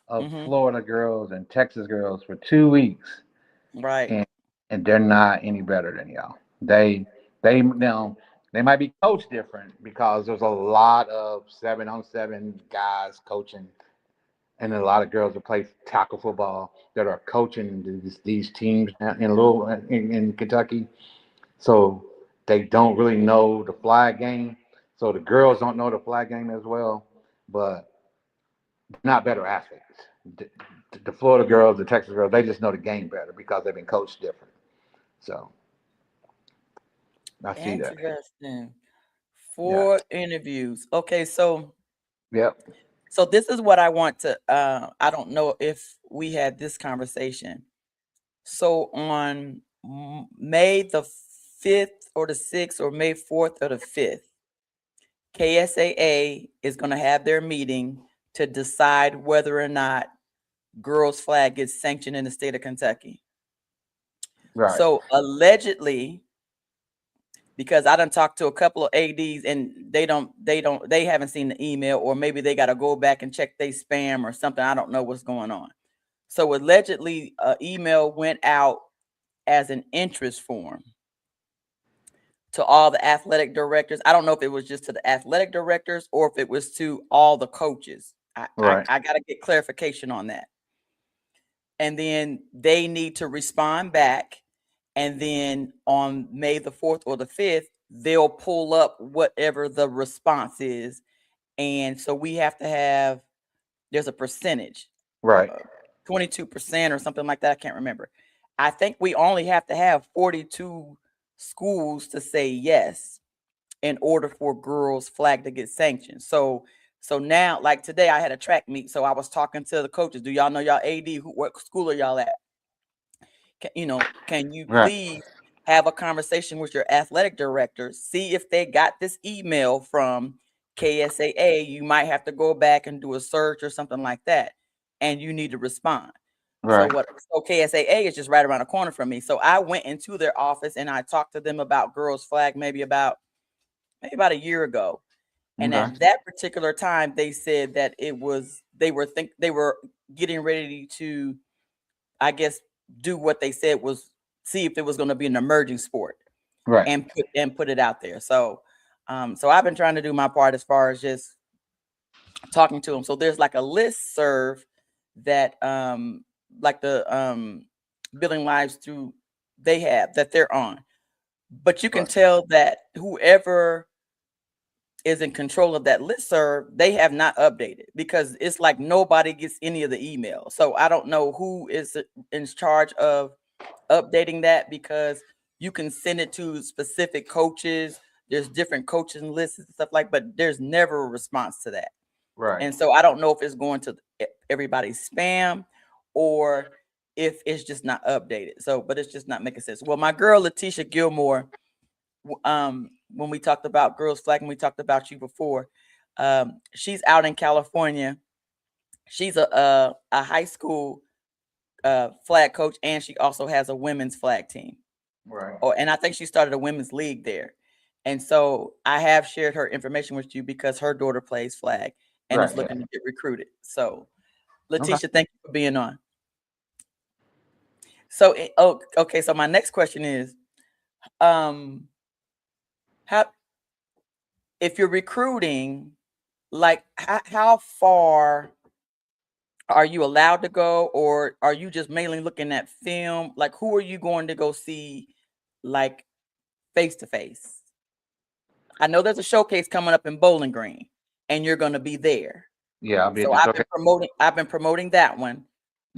[SPEAKER 1] of
[SPEAKER 2] Mm-hmm.
[SPEAKER 1] Florida girls and Texas girls for 2 weeks,
[SPEAKER 2] Right.
[SPEAKER 1] and they're not any better than y'all. They now they might be coached different because there's a lot of 7-on-7 guys coaching, and a lot of girls that play tackle football that are coaching these teams in Kentucky. So they don't really know the flag game. So the girls don't know the flag game as well, but they're not better athletes. The, the Florida girls, the Texas girls, they just know the game better because they've been coached different. So I see that.
[SPEAKER 2] Interesting.
[SPEAKER 1] Yeah.
[SPEAKER 2] 4 interviews. Okay, so
[SPEAKER 1] Yep.
[SPEAKER 2] this is what I want to I don't know if we had this conversation. So on May the 5th or the 6th or May 4th or the 5th, KSAA is going to have their meeting to decide whether or not girls flag gets sanctioned in the state of Kentucky.
[SPEAKER 1] Right.
[SPEAKER 2] So allegedly, because I done talked to a couple of ADs and they haven't seen the email, or maybe they got to go back and check their spam or something. I don't know what's going on. So allegedly, an email went out as an interest form to all the athletic directors. I don't know if it was just to the athletic directors or if it was to all the coaches.
[SPEAKER 1] Right.
[SPEAKER 2] I got to get clarification on that. And then they need to respond back. And then on May the 4th or the 5th, they'll pull up whatever the response is. And so we have to have, there's a percentage,
[SPEAKER 1] Right.
[SPEAKER 2] 22% or something like that. I can't remember. I think we only have to have 42 schools to say yes in order for girls flag to get sanctioned. So now, like today, I had a track meet. So I was talking to the coaches. Do y'all know y'all AD? What school are y'all at? Can you
[SPEAKER 1] Right.
[SPEAKER 2] please have a conversation with your athletic director, see if they got this email from KSAA. You might have to go back and do a search or something like that, and you need to respond. So
[SPEAKER 1] Right.
[SPEAKER 2] what? So KSAA is just right around the corner from me. So I went into their office and I talked to them about girls flag maybe about a year ago. And
[SPEAKER 1] Okay.
[SPEAKER 2] at that particular time, they said that they were getting ready to, I guess, do what they said was see if it was going to be an emerging sport
[SPEAKER 1] Right.
[SPEAKER 2] and put it out there. So I've been trying to do my part as far as just talking to them. So there's like a list serve that like the Billing Lives through they have that they're on. But you can
[SPEAKER 1] Right.
[SPEAKER 2] tell that whoever is in control of that listserv, they have not updated because it's like nobody gets any of the email. So I don't know who is in charge of updating that because you can send it to specific coaches. There's different coaching lists and stuff but there's never a response to that.
[SPEAKER 1] Right.
[SPEAKER 2] And so I don't know if it's going to everybody's spam or if it's just not updated. So, but it's just not making sense. Well, my girl Letitia Gilmore, when we talked about girls flag and we talked about you before, she's out in California. She's a high school flag coach, and she also has a women's flag team.
[SPEAKER 1] Right.
[SPEAKER 2] And I think she started a women's league there. And so I have shared her information with you because her daughter plays flag and is
[SPEAKER 1] Right.
[SPEAKER 2] looking to get recruited. So,
[SPEAKER 1] Okay.
[SPEAKER 2] Letitia, thank you for being on. So, okay. So my next question is, how if you're recruiting, like how far are you allowed to go, or are you just mainly looking at film? Like, who are you going to go see, like face to face? I know there's a showcase coming up in Bowling Green, and you're going to be there.
[SPEAKER 1] Yeah, I'll be at
[SPEAKER 2] So
[SPEAKER 1] the showcase.
[SPEAKER 2] I've been promoting that one.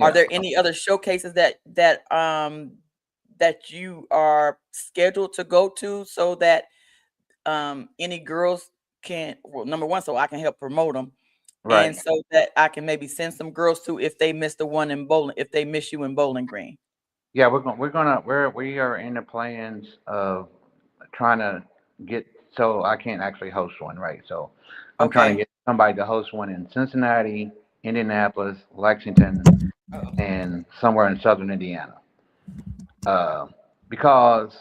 [SPEAKER 2] Are
[SPEAKER 1] Yeah.
[SPEAKER 2] there any other showcases that you are scheduled to go to, so that any girls can, well, number one, so I can help promote them,
[SPEAKER 1] Right.
[SPEAKER 2] and so that I can maybe send some girls to, if they miss the one in Bowling, if they miss you in Bowling Green.
[SPEAKER 1] Yeah, we are in the plans of trying to get, so I can't actually host one, right? So I'm trying to
[SPEAKER 2] Okay.
[SPEAKER 1] get somebody to host one in Cincinnati, Indianapolis, Lexington, and somewhere in southern Indiana. Uh, because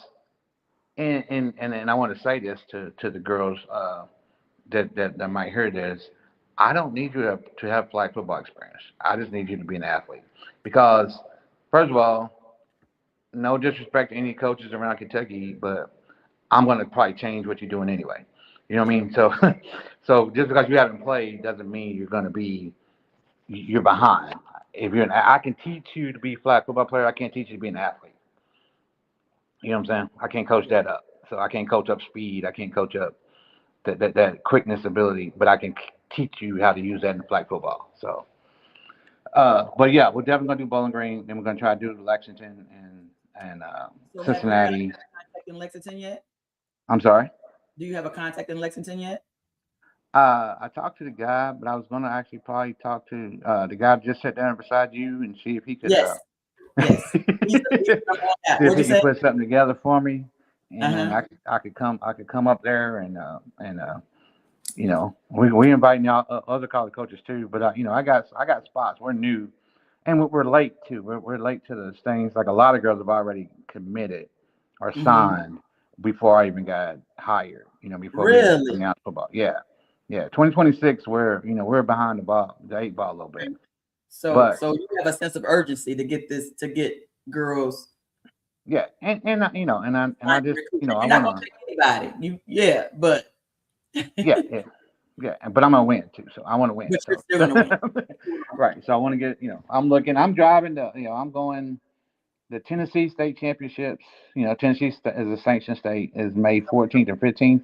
[SPEAKER 1] and I want to say this to the girls that might hear this. I don't need you to have flag football experience. I just need you to be an athlete. Because first of all, no disrespect to any coaches around Kentucky, but I'm going to probably change what you're doing anyway. You know what I mean? So, so just because you haven't played doesn't mean you're behind. If you're I can teach you to be a flag football player. I can't teach you to be an athlete. You know what I'm saying? I can't coach that up. So I can't coach up speed. I can't coach up that quickness ability, but I can teach you how to use that in flag football. So, but yeah, we're definitely gonna do Bowling Green. Then we're gonna try to do Lexington and
[SPEAKER 2] So have you got a
[SPEAKER 1] Cincinnati.
[SPEAKER 2] contact in Lexington yet?
[SPEAKER 1] I'm sorry.
[SPEAKER 2] Do you have a contact in Lexington yet?
[SPEAKER 1] I talked to the guy, but I was gonna actually probably talk to the guy that just sat down beside you and see if he could
[SPEAKER 2] Yes. Yes. He's
[SPEAKER 1] see
[SPEAKER 2] the number one guy.
[SPEAKER 1] if
[SPEAKER 2] What'd
[SPEAKER 1] he
[SPEAKER 2] you
[SPEAKER 1] could
[SPEAKER 2] say?
[SPEAKER 1] put something together for me, and then
[SPEAKER 2] Uh-huh.
[SPEAKER 1] I could come up there and you know, we inviting y'all other college coaches too. But I got spots. We're new, and we're late too. We're late to the things. Like a lot of girls have already committed or
[SPEAKER 2] Mm-hmm.
[SPEAKER 1] signed before I even got hired. You know, before we even
[SPEAKER 2] Really?
[SPEAKER 1] announced football. Yeah, yeah. 2026, we're behind the eight ball a little bit. But
[SPEAKER 2] So you have a sense of urgency to get this, to get girls.
[SPEAKER 1] yeah, and I just I
[SPEAKER 2] You're not
[SPEAKER 1] want
[SPEAKER 2] gonna
[SPEAKER 1] to.
[SPEAKER 2] take anybody. But
[SPEAKER 1] Yeah, yeah, yeah. But I'm gonna win too, so I want to win.
[SPEAKER 2] but you're
[SPEAKER 1] So
[SPEAKER 2] still gonna win.
[SPEAKER 1] right. So I want to get. I'm looking. I'm driving to. I'm going. The Tennessee State Championships. Tennessee is a sanctioned state. Is May 14th and 15th.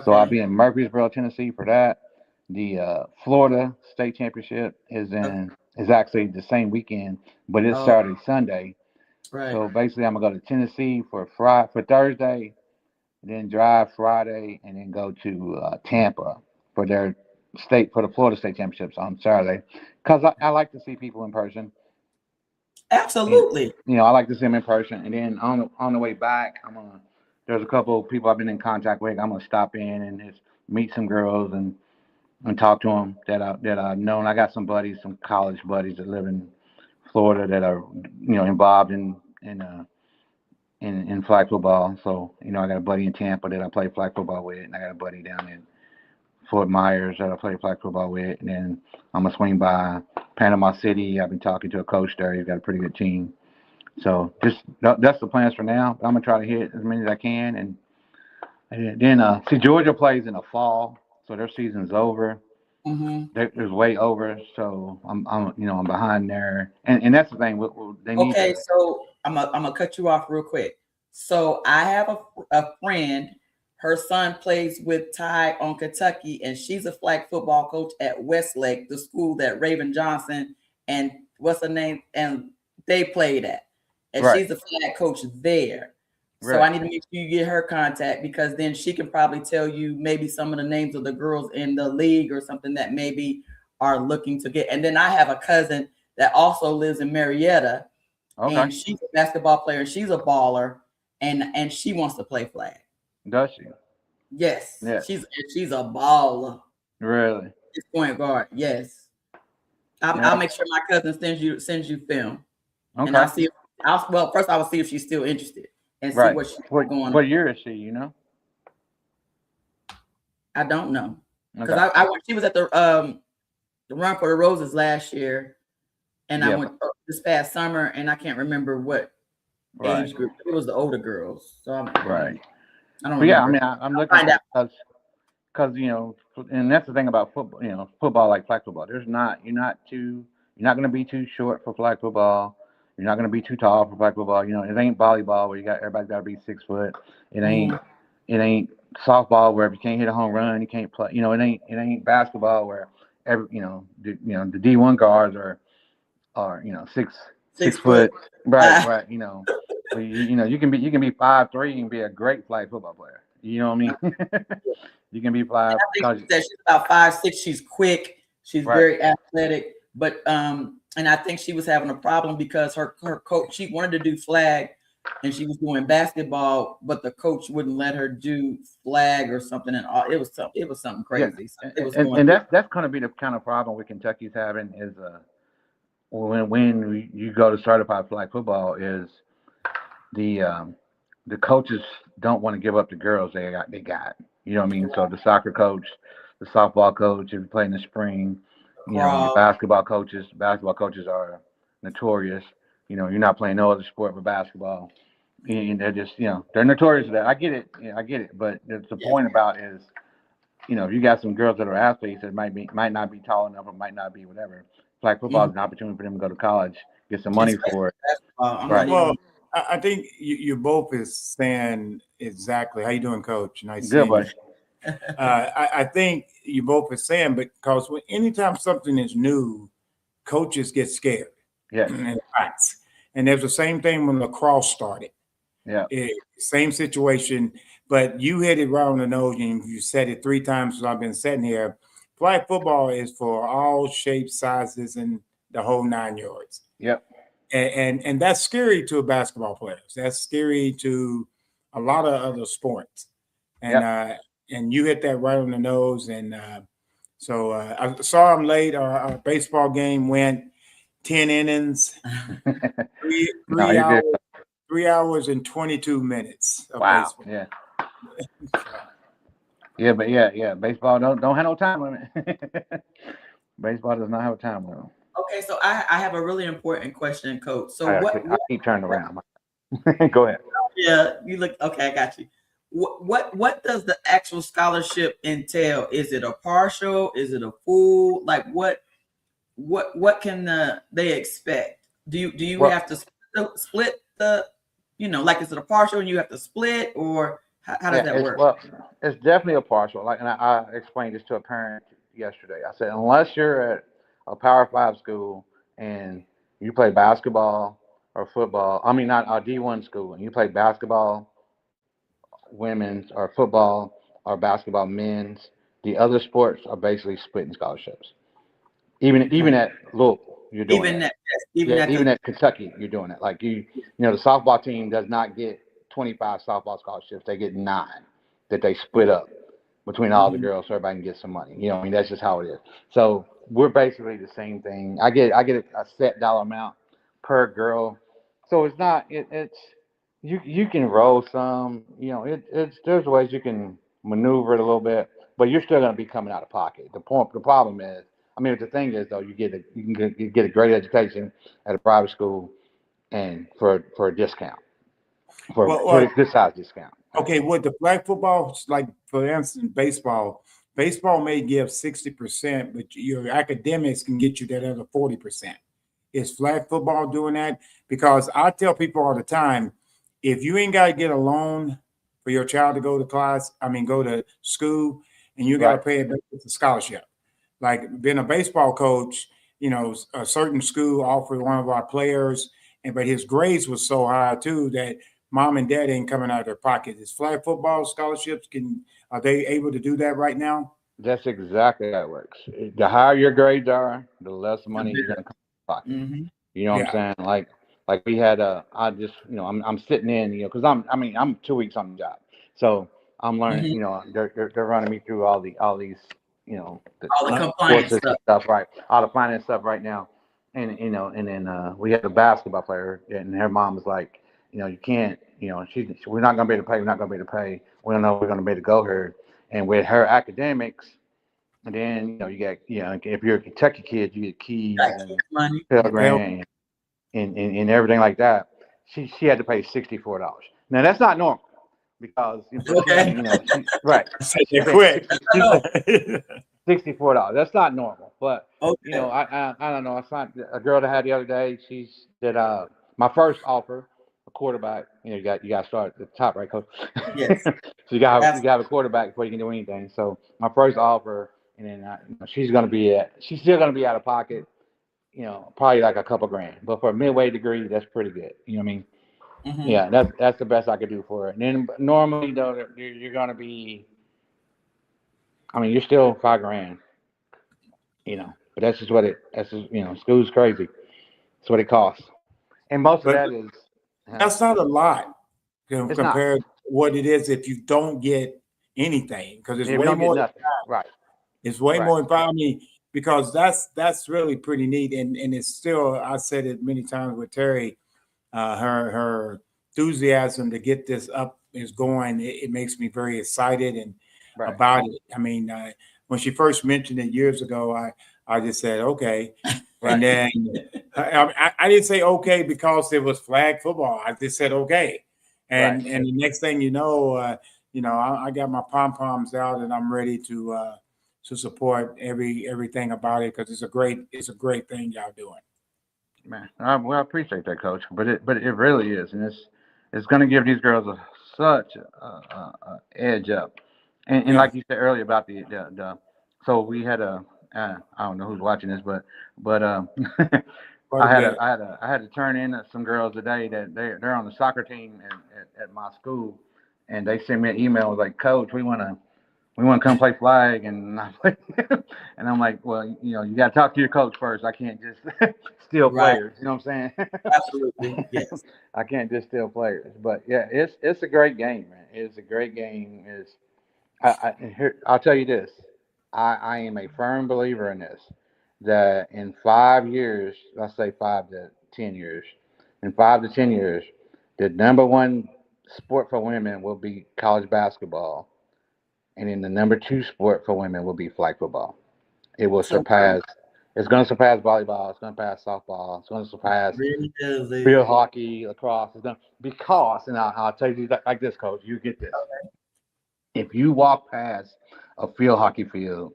[SPEAKER 1] So I'll
[SPEAKER 2] Okay.
[SPEAKER 1] be in Murfreesboro, Tennessee for that. The Florida State Championship
[SPEAKER 2] Okay.
[SPEAKER 1] is actually the same weekend, but it's
[SPEAKER 2] Oh,
[SPEAKER 1] Saturday Sunday.
[SPEAKER 2] right.
[SPEAKER 1] So basically, I'm gonna go to Tennessee for Thursday, then drive Friday, and then go to Tampa for the Florida State Championships on Saturday, because I like to see people in person, and
[SPEAKER 2] Absolutely.
[SPEAKER 1] I like to see them in person. And then on the way back, there's a couple of people I've been in contact with. I'm gonna stop in and just meet some girls and talk to them that I've known. I got some buddies, some college buddies that live in Florida that are involved in flag football. So I got a buddy in Tampa that I play flag football with, and I got a buddy down in Fort Myers that I play flag football with, and then I'm gonna swing by Panama City. I've been talking to a coach there. He's got a pretty good team. So that's the plans for now. I'm gonna try to hit as many as I can, and then see Georgia plays in the fall, so their season's over.
[SPEAKER 2] Mm-hmm.
[SPEAKER 1] It's way over, so I'm behind there, and that's the thing. They need
[SPEAKER 2] Okay,
[SPEAKER 1] to.
[SPEAKER 2] so I'm gonna cut you off real quick. So I have a friend. Her son plays with Ty on Kentucky, and she's a flag football coach at Westlake, the school that Raven Johnson and what's her name, and they played at. And
[SPEAKER 1] Right,
[SPEAKER 2] she's a flag coach there. So I
[SPEAKER 1] right.
[SPEAKER 2] need to make sure you get her contact, because then she can probably tell you maybe some of the names of the girls in the league or something that maybe are looking to get. And then I have a cousin that also lives in Marietta,
[SPEAKER 1] Okay.
[SPEAKER 2] and she's a basketball player. She's a baller, and she wants to play flag.
[SPEAKER 1] Does she?
[SPEAKER 2] Yes,
[SPEAKER 1] Yes.
[SPEAKER 2] she's a baller.
[SPEAKER 1] Really?
[SPEAKER 2] She's point guard. Yes, I'll
[SPEAKER 1] Yeah.
[SPEAKER 2] make sure my cousin sends you film, and
[SPEAKER 1] Okay.
[SPEAKER 2] I'll see. Well, first I will see if she's still interested and see
[SPEAKER 1] Right.
[SPEAKER 2] what she's
[SPEAKER 1] What
[SPEAKER 2] going on.
[SPEAKER 1] what year is she? You know?
[SPEAKER 2] I don't know because
[SPEAKER 1] Okay.
[SPEAKER 2] she was at the Run for the Roses last year, and I
[SPEAKER 1] Yeah.
[SPEAKER 2] went this past summer, and I can't remember what
[SPEAKER 1] Right.
[SPEAKER 2] age group. It was the older girls, so
[SPEAKER 1] Right.
[SPEAKER 2] I don't
[SPEAKER 1] But yeah, I
[SPEAKER 2] remember.
[SPEAKER 1] mean, I'm
[SPEAKER 2] I'll
[SPEAKER 1] looking
[SPEAKER 2] find
[SPEAKER 1] for
[SPEAKER 2] out.
[SPEAKER 1] because and that's the thing about football. Football like flag football. You're not going to be too short for flag football. You're not going to be too tall for flag football. It ain't volleyball where everybody's got to be 6 foot. It ain't
[SPEAKER 2] Mhm.
[SPEAKER 1] it ain't softball where if you can't hit a home run you can't play. It ain't basketball where the D1 guards are 6
[SPEAKER 2] 6 foot.
[SPEAKER 1] foot. Right,
[SPEAKER 2] Ah,
[SPEAKER 1] right. But you can be 5'3" and be a great flag football player. You know what I mean? You can be five
[SPEAKER 2] I think
[SPEAKER 1] because
[SPEAKER 2] she said she's about 5'6". She's quick. She's
[SPEAKER 1] right.
[SPEAKER 2] very athletic. But and I think she was having a problem because her coach, she wanted to do flag and she was doing basketball, but the coach wouldn't let her do flag or something. And it was something
[SPEAKER 1] Yeah,
[SPEAKER 2] crazy. It was
[SPEAKER 1] and,
[SPEAKER 2] going
[SPEAKER 1] and that's going to be the kind of problem with Kentucky's having is when you go to certified flag football is the the coaches don't want to give up the girls they got. You know what I mean? So the soccer coach, the softball coach, if you play in the spring, your
[SPEAKER 2] across.
[SPEAKER 1] basketball coaches are notorious. You're not playing no other sport but basketball. And they're just, they're notorious for that. I get it. Yeah, I get it. But the
[SPEAKER 2] Yes.
[SPEAKER 1] point about is, if you got some girls that are athletes that might not be tall enough or might not be whatever, flag football
[SPEAKER 2] Mhm.
[SPEAKER 1] is an opportunity for them to go to college, get some money
[SPEAKER 2] Especially
[SPEAKER 1] for it.
[SPEAKER 2] basketball. I'm
[SPEAKER 1] Right.
[SPEAKER 2] not
[SPEAKER 3] Well,
[SPEAKER 2] even.
[SPEAKER 3] I think you both is saying exactly. How you doing, Coach? Nice
[SPEAKER 1] Good,
[SPEAKER 3] seeing you.
[SPEAKER 1] buddy.
[SPEAKER 3] I think you both are saying because anytime something is new, coaches get scared
[SPEAKER 1] Yes.
[SPEAKER 3] and facts. And there's the same thing when lacrosse started.
[SPEAKER 1] Yeah.
[SPEAKER 3] Same situation, but you hit it right on the nose, and you said it 3 times since I've been sitting here. Flag football is for all shapes, sizes, and the whole 9 yards.
[SPEAKER 1] Yep.
[SPEAKER 3] And that's scary to basketball players. That's scary to a lot of other sports. And
[SPEAKER 1] Yep.
[SPEAKER 3] and you hit that right on the nose. And so I saw him late. Our baseball game went 10 innings, three
[SPEAKER 1] No,
[SPEAKER 3] three
[SPEAKER 1] you're good.
[SPEAKER 3] hours, 3 hours and 22 minutes of
[SPEAKER 1] Wow.
[SPEAKER 3] baseball.
[SPEAKER 1] Yeah. Yeah, but yeah. Baseball don't have no time limit. Baseball does not have a time limit.
[SPEAKER 2] Okay, so I have a really important question, Coach. So
[SPEAKER 1] I keep turning around. Go ahead.
[SPEAKER 2] yeah, you look okay. I got you. What does the actual scholarship entail? Is it a partial? Is it a full? Like what can they expect? Do you
[SPEAKER 1] Well,
[SPEAKER 2] have to split the like is it a partial and you have to split or how does
[SPEAKER 1] yeah,
[SPEAKER 2] that work?
[SPEAKER 1] it's definitely a partial. Like, and I explained this to a parent yesterday. I said, unless you're at a Power Five school and you play basketball or football, I mean not a D1 school, and you play basketball, women's, or football or basketball, men's, the other sports are basically splitting scholarships. Even
[SPEAKER 2] Okay,
[SPEAKER 1] at Louisville, you're doing
[SPEAKER 2] even
[SPEAKER 1] that.
[SPEAKER 2] that yes, even
[SPEAKER 1] Yeah,
[SPEAKER 2] at
[SPEAKER 1] even
[SPEAKER 2] the
[SPEAKER 1] at Kentucky, you're doing it. Like the softball team does not get 25 softball scholarships. They get 9 that they split up between all the
[SPEAKER 2] mhm.
[SPEAKER 1] girls so everybody can get some money. I mean, that's just how it is. So we're basically the same thing. I get a set dollar amount per girl. So it's not it's you can roll some. It's there's ways you can maneuver it a little bit, but you're still going to be coming out of pocket. The problem is, I mean, the thing is though, you get a great education at a private school and for a discount, for
[SPEAKER 3] Well,
[SPEAKER 1] a good size discount.
[SPEAKER 3] okay, with the flag football, like for instance, baseball may give 60%, but your academics can get you that other 40%. Is flag football doing that? Because I tell people all the time, if you ain't got to get a loan for your child to go to class, I mean, go to school, and you got to
[SPEAKER 1] Right.
[SPEAKER 3] pay it back with a scholarship. Like being a baseball coach, a certain school offered one of our players, but his grades was so high too that mom and dad ain't coming out of their pocket. Is flag football scholarships are they able to do that right now?
[SPEAKER 1] That's exactly how it works. The higher your grades are, the less
[SPEAKER 2] The
[SPEAKER 1] money you're
[SPEAKER 2] bigger.
[SPEAKER 1] gonna come out of pocket.
[SPEAKER 2] Mhm.
[SPEAKER 1] You know what I'm
[SPEAKER 3] Yeah.
[SPEAKER 1] saying? Like we had I just I'm sitting in, because I'm 2 weeks on the job. So I'm learning.
[SPEAKER 2] Mhm.
[SPEAKER 1] You know, they're running me through all these, you know,
[SPEAKER 2] All the
[SPEAKER 3] Uh,
[SPEAKER 2] compliance
[SPEAKER 1] courses and
[SPEAKER 2] stuff.
[SPEAKER 1] stuff, right? All the finance stuff right now, and you know, and then we had a basketball player, and her mom was like, you know, you can't, you know, we're not gonna be able to pay. We're not gonna be able to pay. We don't know if we're gonna be able to go here. And with her academics, and then you know, you get, you know, if you're a Kentucky kid, you get keys
[SPEAKER 2] Got
[SPEAKER 1] and
[SPEAKER 2] kids money.
[SPEAKER 3] the Pell,
[SPEAKER 1] Pell and everything like that. She had to pay $64. Now that's not normal because but she,
[SPEAKER 2] Okay.
[SPEAKER 1] you know, she right.
[SPEAKER 3] I said
[SPEAKER 1] She
[SPEAKER 3] that
[SPEAKER 1] paid
[SPEAKER 3] quick.
[SPEAKER 2] I know.
[SPEAKER 1] $64. That's not normal, but you know,
[SPEAKER 2] Okay.
[SPEAKER 1] I don't know. It's not a girl that I had the other day. She's did my first offer, a quarterback. You know, you got to start at the top, right, coach?
[SPEAKER 2] Yes.
[SPEAKER 1] So you got to
[SPEAKER 2] Absolutely.
[SPEAKER 1] have a quarterback before you can do anything. So my first offer, and then you know, she's still gonna be out of pocket. You know, probably like a couple grand, but for a midway degree, that's pretty good. You know what I mean?
[SPEAKER 2] Hmm.
[SPEAKER 1] Yeah, that's the best I could do for her. And then normally though, you're gonna be. I mean, you're still 5 grand. You know, but that's just what it. That's just, you know, school's crazy. That's what it costs, and most of
[SPEAKER 3] But
[SPEAKER 1] that is.
[SPEAKER 3] that's not a lot
[SPEAKER 1] It's not.
[SPEAKER 3] compared to what it is if you don't get anything, because it's
[SPEAKER 1] If you
[SPEAKER 3] way
[SPEAKER 1] don't get
[SPEAKER 3] more.
[SPEAKER 1] nothing, right,
[SPEAKER 3] It's way
[SPEAKER 1] right,
[SPEAKER 3] more important. I mean, because that's really pretty neat, and it's still. I said it many times with Terry. Her enthusiasm to get this up is going. It makes me very excited and
[SPEAKER 1] right,
[SPEAKER 3] about it. I mean, when she first mentioned it years ago, I just said okay, and
[SPEAKER 1] right,
[SPEAKER 3] then I didn't say okay because it was flag football. I just said okay,
[SPEAKER 1] right.
[SPEAKER 3] and the next thing you know, I got my pom poms out and I'm ready to support everything about it because it's a great thing y'all doing.
[SPEAKER 1] Man, well, I appreciate that, coach. But it really is, and it's going to give these girls such a edge up. And
[SPEAKER 3] Yeah,
[SPEAKER 1] like you said earlier about the so we had I don't know who's watching this, but
[SPEAKER 3] quite a bit.
[SPEAKER 1] I had to turn in some girls today that they're on the soccer team at my school, and they sent me an email like, Coach, we want to come play flag, and I'm like, and I'm like, well, you know, you got to talk to your coach first. I can't just steal
[SPEAKER 2] Right.
[SPEAKER 1] players. You know what I'm
[SPEAKER 2] Absolutely.
[SPEAKER 1] saying?
[SPEAKER 2] Yes.
[SPEAKER 1] I can't just steal players. But yeah, it's a great game, man. It's a great game. I'll tell you this. I am a firm believer in this. That in 5 years, let's say 5 to 10 years, in 5 to 10 years, the number one sport for women will be college basketball, and then the number two sport for women will be flag football. It will
[SPEAKER 2] So
[SPEAKER 1] surpass. It's going to surpass volleyball. It's going to pass softball. It's going to surpass
[SPEAKER 2] really does it.
[SPEAKER 1] field hockey, lacrosse. It's going because, and I'll tell you like this, coach. You get this. If you walk past a field hockey field,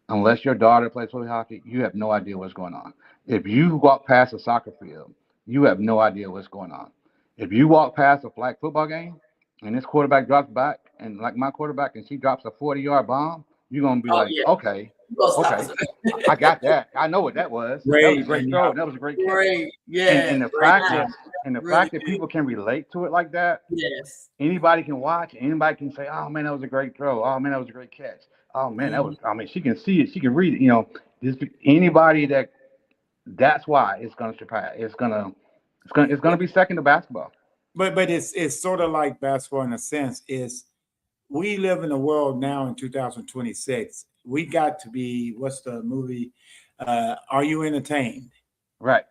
[SPEAKER 1] unless your daughter plays field hockey, you have no idea what's going on. If you walk past a soccer field, you have no idea what's going on. If you walk past a flag football game and this quarterback drops back, and like my quarterback, and she drops a 40-yard bomb, you're gonna be
[SPEAKER 2] Oh
[SPEAKER 1] like,
[SPEAKER 2] yeah.
[SPEAKER 1] okay,
[SPEAKER 2] You gonna stop
[SPEAKER 1] okay,
[SPEAKER 2] us.
[SPEAKER 1] I got that. I know what that was. That was a
[SPEAKER 3] Great,
[SPEAKER 1] great
[SPEAKER 3] and
[SPEAKER 1] throw. That was a great catch.
[SPEAKER 2] Great.
[SPEAKER 1] And
[SPEAKER 2] Yeah.
[SPEAKER 1] and the
[SPEAKER 2] Great
[SPEAKER 1] fact
[SPEAKER 3] yeah,
[SPEAKER 1] that
[SPEAKER 2] job.
[SPEAKER 1] and the
[SPEAKER 2] Really
[SPEAKER 1] fact that
[SPEAKER 2] good.
[SPEAKER 1] people can relate to it like that,
[SPEAKER 2] Yes.
[SPEAKER 1] anybody can watch. Anybody can say, "Oh man, that was a great throw. Oh man, that was a great catch. Oh man, that
[SPEAKER 2] Hmm.
[SPEAKER 1] was." I mean, she can see it. She can read it. You know, this anybody that. That's why it's gonna surpass. It's gonna be second to basketball.
[SPEAKER 3] but it's sort of like basketball in a sense. Is we live in a world now in 2026. We got to be what's the movie? Are you entertained?
[SPEAKER 1] Right.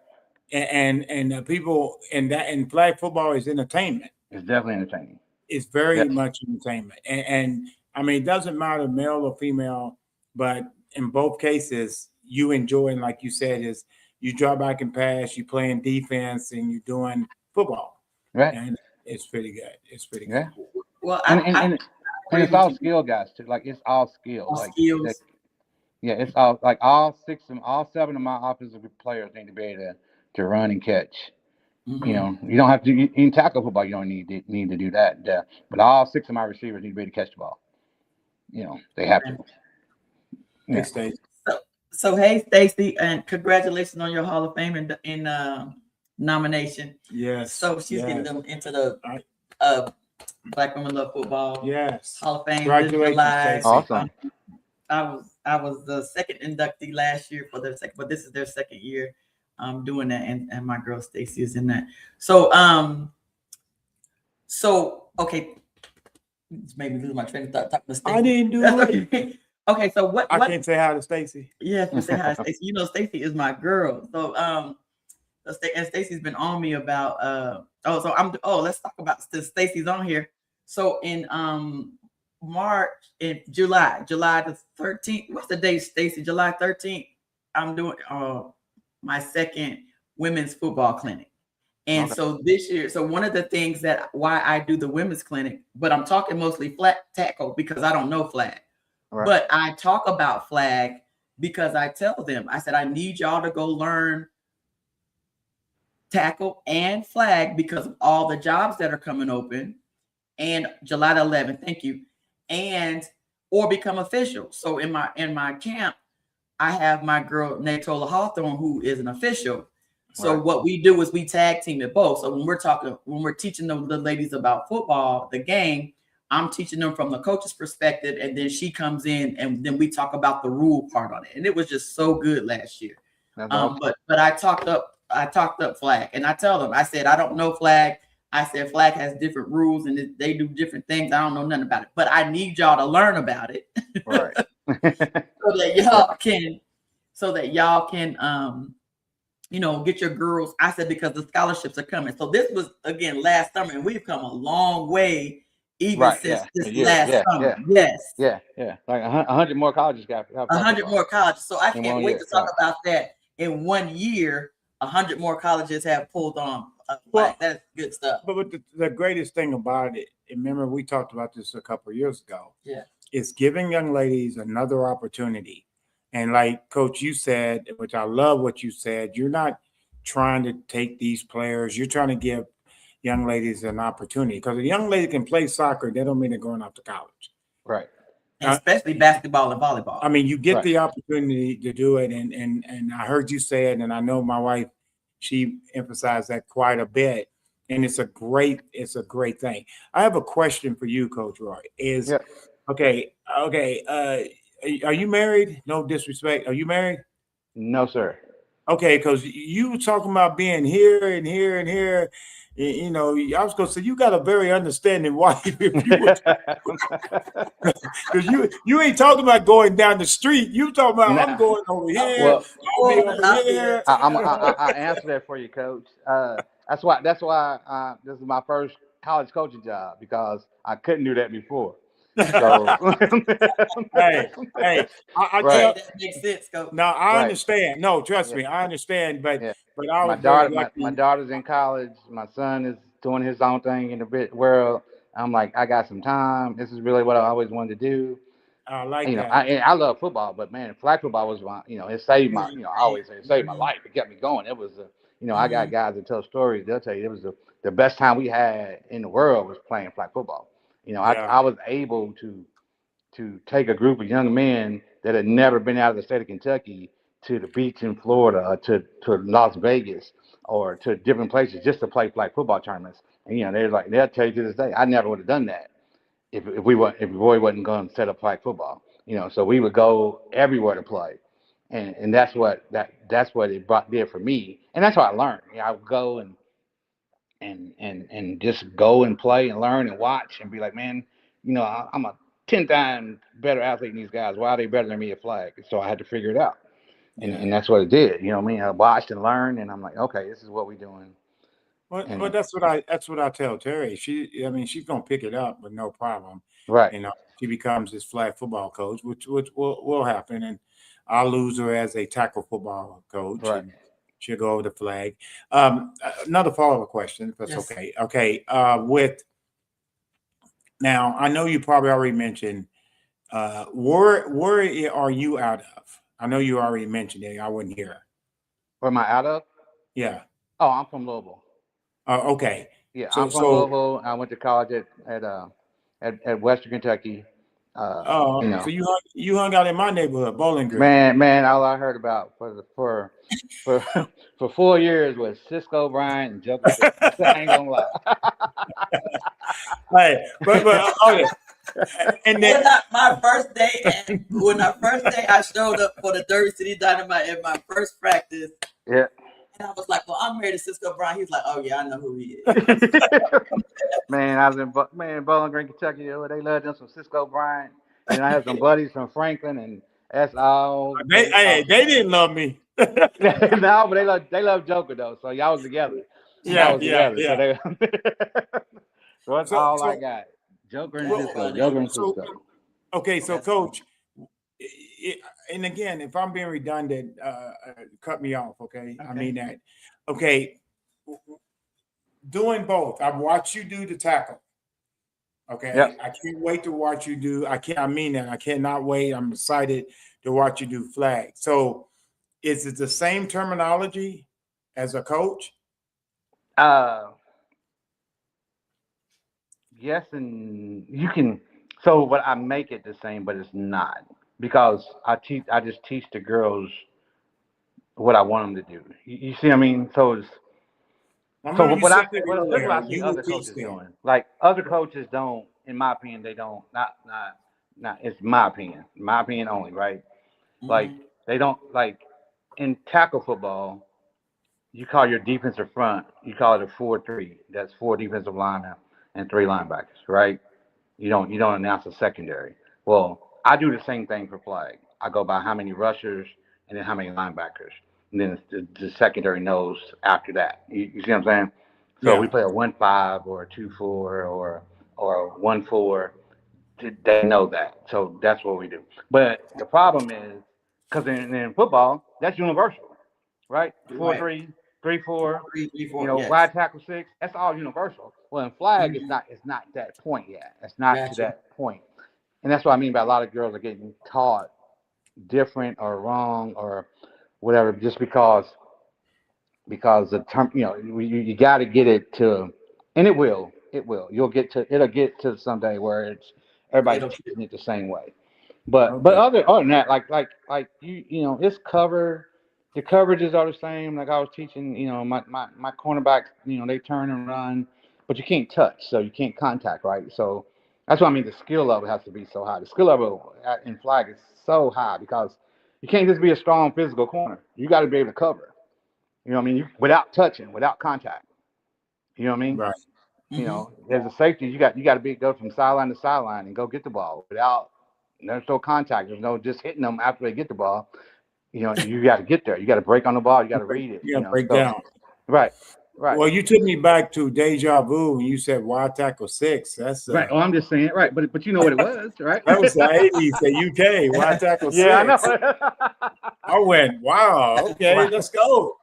[SPEAKER 3] And people and flag football is entertainment.
[SPEAKER 1] It's definitely entertaining.
[SPEAKER 3] It's very
[SPEAKER 1] Yes.
[SPEAKER 3] much entertainment. And I mean, it doesn't matter male or female, but in both cases, you enjoy, and like you said, is you drop back and pass, you playing defense, and you're doing football,
[SPEAKER 1] Right.
[SPEAKER 3] and it's pretty good. It's pretty good.
[SPEAKER 1] Yeah.
[SPEAKER 2] Well,
[SPEAKER 1] And
[SPEAKER 2] I agree
[SPEAKER 1] it's
[SPEAKER 2] with
[SPEAKER 1] all
[SPEAKER 2] you
[SPEAKER 1] skill guys too. Like it's all skill.
[SPEAKER 2] on
[SPEAKER 1] Like that.
[SPEAKER 2] skills.
[SPEAKER 1] Yeah. It's all like all seven of my offensive players need to be able to run and catch. You
[SPEAKER 2] Hmm.
[SPEAKER 1] know, you don't have to. In tackle football, you don't need to do that. But all six of my receivers need to be able to catch the ball. You know, they have to.
[SPEAKER 3] Hey,
[SPEAKER 1] Yeah.
[SPEAKER 3] Stacey.
[SPEAKER 2] So, so hey, Stacy, and congratulations on your Hall of Fame in nomination.
[SPEAKER 3] Yes.
[SPEAKER 2] So she's getting
[SPEAKER 3] Yes.
[SPEAKER 2] them into the
[SPEAKER 3] I-
[SPEAKER 2] Black Women Love Football
[SPEAKER 3] Yes.
[SPEAKER 2] Hall of Fame this
[SPEAKER 3] Congratulations,
[SPEAKER 2] July.
[SPEAKER 3] Stacey.
[SPEAKER 1] Awesome.
[SPEAKER 2] I was the second inductee last year for their second, but this is their second year doing that, and my girl Stacy is in that. So so okay, It's made me lose my train of thought. Talking to Stacey.
[SPEAKER 3] I didn't do it.
[SPEAKER 2] Okay, so what?
[SPEAKER 3] I can't say hi to Stacey.
[SPEAKER 2] Yes, you say hi to Stacey. You know, Stacey is my girl. So and Stacey's been on me about let's talk about since Stacey's on here. So in July the 13th. What's the date, Stacey? July 13th. I'm doing my second women's football clinic. And so this year, so one of the things that why I do the women's clinic, but I'm talking mostly flag tackle because I don't know flag. Right. But I talk about flag because I tell them, I said, I need y'all to go learn tackle and flag because of all the jobs that are coming open. And July the 11th, thank you. And or become official. So in my camp, I have my girl Natola Hawthorne, who is an official. So what we do is we tag team at both. So when we're teaching the ladies about football, the game, I'm teaching them from the coach's perspective, and then she comes in and then we talk about the rule part on it. And it was just so good last year. But I talked up flag, and I tell them, I said, I don't know flag. I said, flag has different rules and they do different things. I don't know nothing about it, but I need y'all to learn about it. Right. so that y'all can get your girls. I said, because the scholarships are coming. So this was, again, last summer, and we've come a long way since this last summer.
[SPEAKER 1] Yeah. Like 100 more colleges got
[SPEAKER 2] 100 more colleges. So I can't wait to talk about that. In 1 year, 100 more colleges have pulled on. That's good stuff.
[SPEAKER 3] But the greatest thing about it, remember we talked about this a couple of years ago.
[SPEAKER 2] Yeah.
[SPEAKER 3] It's giving young ladies another opportunity. And like Coach, you said, which I love what you said, you're not trying to take these players. You're trying to give young ladies an opportunity. Because a young lady can play soccer, that don't mean they're going off to college.
[SPEAKER 1] Right.
[SPEAKER 2] Especially basketball and volleyball.
[SPEAKER 3] I mean, you get the opportunity to do it. And I heard you say it, and I know my wife, she emphasized that quite a bit. And it's a great thing. I have a question for you, Coach Roy. Are you married? No disrespect. Are you married?
[SPEAKER 1] No, sir.
[SPEAKER 3] Okay, because you were talking about being here and here and here. You know, I was going to say you got a very understanding wife. Because you ain't talking about going down the street. You talking about I'm going over here.
[SPEAKER 1] I answer that for you, Coach. That's why this is my first college coaching job, because I couldn't do that before. So
[SPEAKER 3] hey,
[SPEAKER 2] that makes sense, Coach.
[SPEAKER 3] No, I understand. No, trust me, I understand. But
[SPEAKER 1] my daughter's in college. My son is doing his own thing in the world. I'm like, I got some time. This is really what I always wanted to do.
[SPEAKER 3] I like that.
[SPEAKER 1] I love football, but man, flag football was my, it saved my, I always say it saved my life. It kept me going. It was, I got guys that tell stories. They'll tell you it was the best time we had in the world was playing flag football. I was able to take a group of young men that had never been out of the state of Kentucky to the beach in Florida, or to Las Vegas, or to different places just to play flag football tournaments. And they'll tell you to this day, I never would have done that if Roy wasn't going to set up flag football. So we would go everywhere to play, and that's what it did for me, and that's what I learned. I would go and just go and play and learn and watch and be like, man, I'm a 10 times better athlete than these guys. Why are they better than me at flag? So I had to figure it out. And that's what it did. I watched and learned, and I'm like, okay, this is what we're doing.
[SPEAKER 3] Well, that's what I tell Terry. She's gonna pick it up with no problem.
[SPEAKER 1] Right.
[SPEAKER 3] She becomes this flag football coach, which will happen, and I'll lose her as a tackle football coach.
[SPEAKER 1] Right.
[SPEAKER 3] And she'll go over the flag. Another follow-up question, if that's okay. Okay. Now, I know you probably already mentioned where are you out of? I know you already mentioned it. I wasn't here.
[SPEAKER 1] Where am I out of?
[SPEAKER 3] Yeah.
[SPEAKER 1] Oh, I'm from Louisville.
[SPEAKER 3] Okay.
[SPEAKER 1] Yeah, I'm from Louisville. I went to college at Western Kentucky.
[SPEAKER 3] So you hung out in my neighborhood, Bowling Green.
[SPEAKER 1] Man, all I heard about for 4 years was Cisco Bryant and Joker. I ain't gonna lie.
[SPEAKER 3] Hey, but okay. And then
[SPEAKER 2] my first day, I showed up for the Derby City Dynamite at my first practice.
[SPEAKER 1] Yeah.
[SPEAKER 2] I was like, well, I'm married to Cisco Brown. He's like, oh yeah, I know who he is.
[SPEAKER 1] Man, I was in Bowling Green, Kentucky. They love them some Cisco Bryant. And I had some buddies from Franklin, and that's all.
[SPEAKER 3] They didn't love me.
[SPEAKER 1] No, but they love Joker though. So y'all was together.
[SPEAKER 3] Yeah.
[SPEAKER 1] So that's all I got. Joker and Cisco.
[SPEAKER 3] Okay, so Coach, and again, if I'm being redundant, cut me off. Okay, I mean that. Okay, doing both. I've watched you do the tackle. Okay,
[SPEAKER 1] yep.
[SPEAKER 3] I can't wait to watch you do. I mean that. I cannot wait. I'm excited to watch you do flag. So, is it the same terminology as a coach?
[SPEAKER 1] Yes, and you can. So, but I make it the same, but it's not because I just teach the girls what I want them to do. You see what I mean? So it's. So what I see other coaches doing, like other coaches don't, in my opinion, they don't. Not. It's my opinion. My opinion only, right? Like they don't like in tackle football. You call your defensive front. You call it a 4-3. That's 4 defensive linemen and 3 linebackers, right? You don't announce a secondary. Well, I do the same thing for flag. I go by how many rushers and then how many linebackers, and then the secondary knows after that. You see what I'm saying? So we play a 1-5 or a 2-4 or a 1-4. They know that, so that's what we do. But the problem is because in football, that's universal, right? 4-3. 3-4, wide tackle 6. That's all universal. Well, in flag, it's not that point yet. It's not to that point, and that's what I mean by a lot of girls are getting taught different or wrong or whatever, just because the term, you got to get it to, and it will. It'll get to someday where it's everybody's teaching it the same way. But other than that, like it's cover. The coverages are the same. Like I was teaching, my cornerbacks, they turn and run, but you can't touch, so you can't contact, right? So that's what I mean. The skill level has to be so high. The skill level in flag is so high because you can't just be a strong physical corner. You got to be able to cover. You know what I mean? Without touching, without contact. You know what I mean?
[SPEAKER 3] Right.
[SPEAKER 1] There's a safety. You got to go from sideline to sideline and go get the ball without. There's no contact. There's no just hitting them after they get the ball. You got to get there. You got to break on the ball. You got to read it.
[SPEAKER 3] You got to break down.
[SPEAKER 1] Right.
[SPEAKER 3] Well, you took me back to deja vu when you said wide tackle 6. That's
[SPEAKER 1] right. Well, I'm just saying, right. But you know what it was, right?
[SPEAKER 3] That was the 80s, the UK wide tackle 6.
[SPEAKER 1] Yeah, I know.
[SPEAKER 3] I went, wow. Okay, wow. Let's go.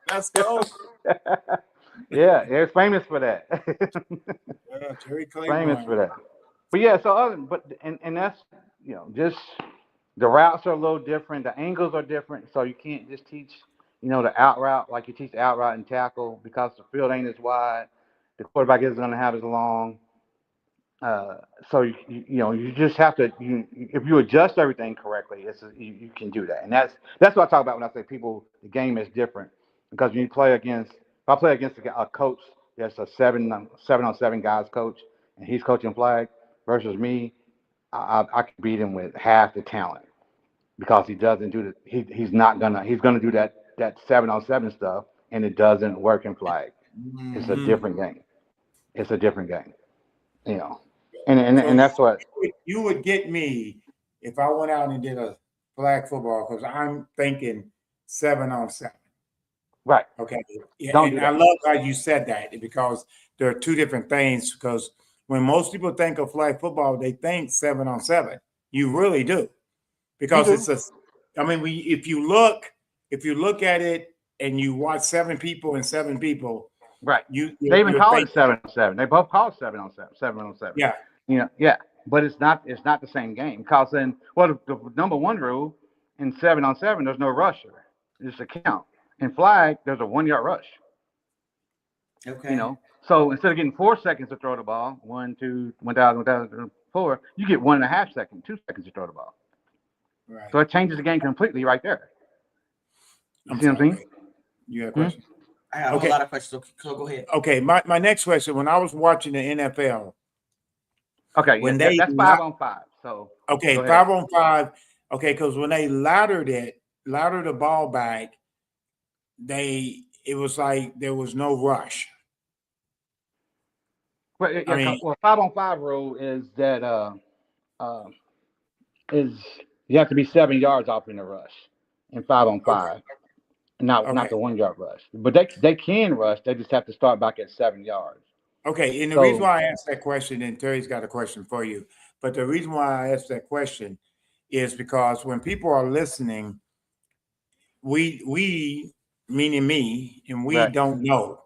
[SPEAKER 1] Yeah, they're famous for that.
[SPEAKER 3] Jerry Claiborne.
[SPEAKER 1] Famous for that. But yeah, so and that's just. The routes are a little different. The angles are different. So you can't just teach, the out route like you teach the out route and tackle because the field ain't as wide. The quarterback isn't going to have as long. So you just have to. If you adjust everything correctly, you can do that. And that's what I talk about when I say the game is different because when you play against, if I play against a coach that's a 7-on-7 guys coach and he's coaching flag versus me, I can beat him with half the talent because he doesn't do he's gonna do that 7-on-7 stuff, and it doesn't work in flag. It's a different game. And that's what
[SPEAKER 3] you would get me if I went out and did a flag football because I'm thinking 7-on-7.
[SPEAKER 1] Right.
[SPEAKER 3] Okay. Yeah, and I love how you said that because there are two different things because when most people think of flag football, they think 7-on-7. You really do, because if you look at it and you watch 7 people and 7 people,
[SPEAKER 1] right? They even call it 7-on-7. They both call it 7-on-7.
[SPEAKER 3] Yeah.
[SPEAKER 1] Yeah. But it's not the same game because the number 1 rule in 7-on-7, there's no rusher. It's a count. In flag, there's a 1-yard rush.
[SPEAKER 2] Okay.
[SPEAKER 1] So instead of getting 4 seconds to throw the ball, 1, 2, 1,000, 4, you get 1.5 seconds, 2 seconds to throw the ball.
[SPEAKER 3] Right.
[SPEAKER 1] So it changes the game completely right there. You see what I'm saying?
[SPEAKER 3] You have a question?
[SPEAKER 2] I have a lot of questions, so go ahead.
[SPEAKER 3] Okay, my next question, when I was watching the NFL.
[SPEAKER 1] Okay, that's 5-on-5. So
[SPEAKER 3] 5-on-5. Okay, because when they laddered the ball back, it was like there was no rush.
[SPEAKER 1] But
[SPEAKER 3] I
[SPEAKER 1] yeah,
[SPEAKER 3] mean,
[SPEAKER 1] well, 5-on-5 rule is that uh, is you have to be 7 yards off in the rush in 5-on-5, not
[SPEAKER 3] okay,
[SPEAKER 1] the 1 yard rush. But they can rush. They just have to start back at 7 yards.
[SPEAKER 3] okay. And the reason
[SPEAKER 1] So
[SPEAKER 3] why I asked that question, and Terry's got a question for you, but the reason why I asked that question is because when people are listening, we meaning me, and we
[SPEAKER 1] right,
[SPEAKER 3] don't know.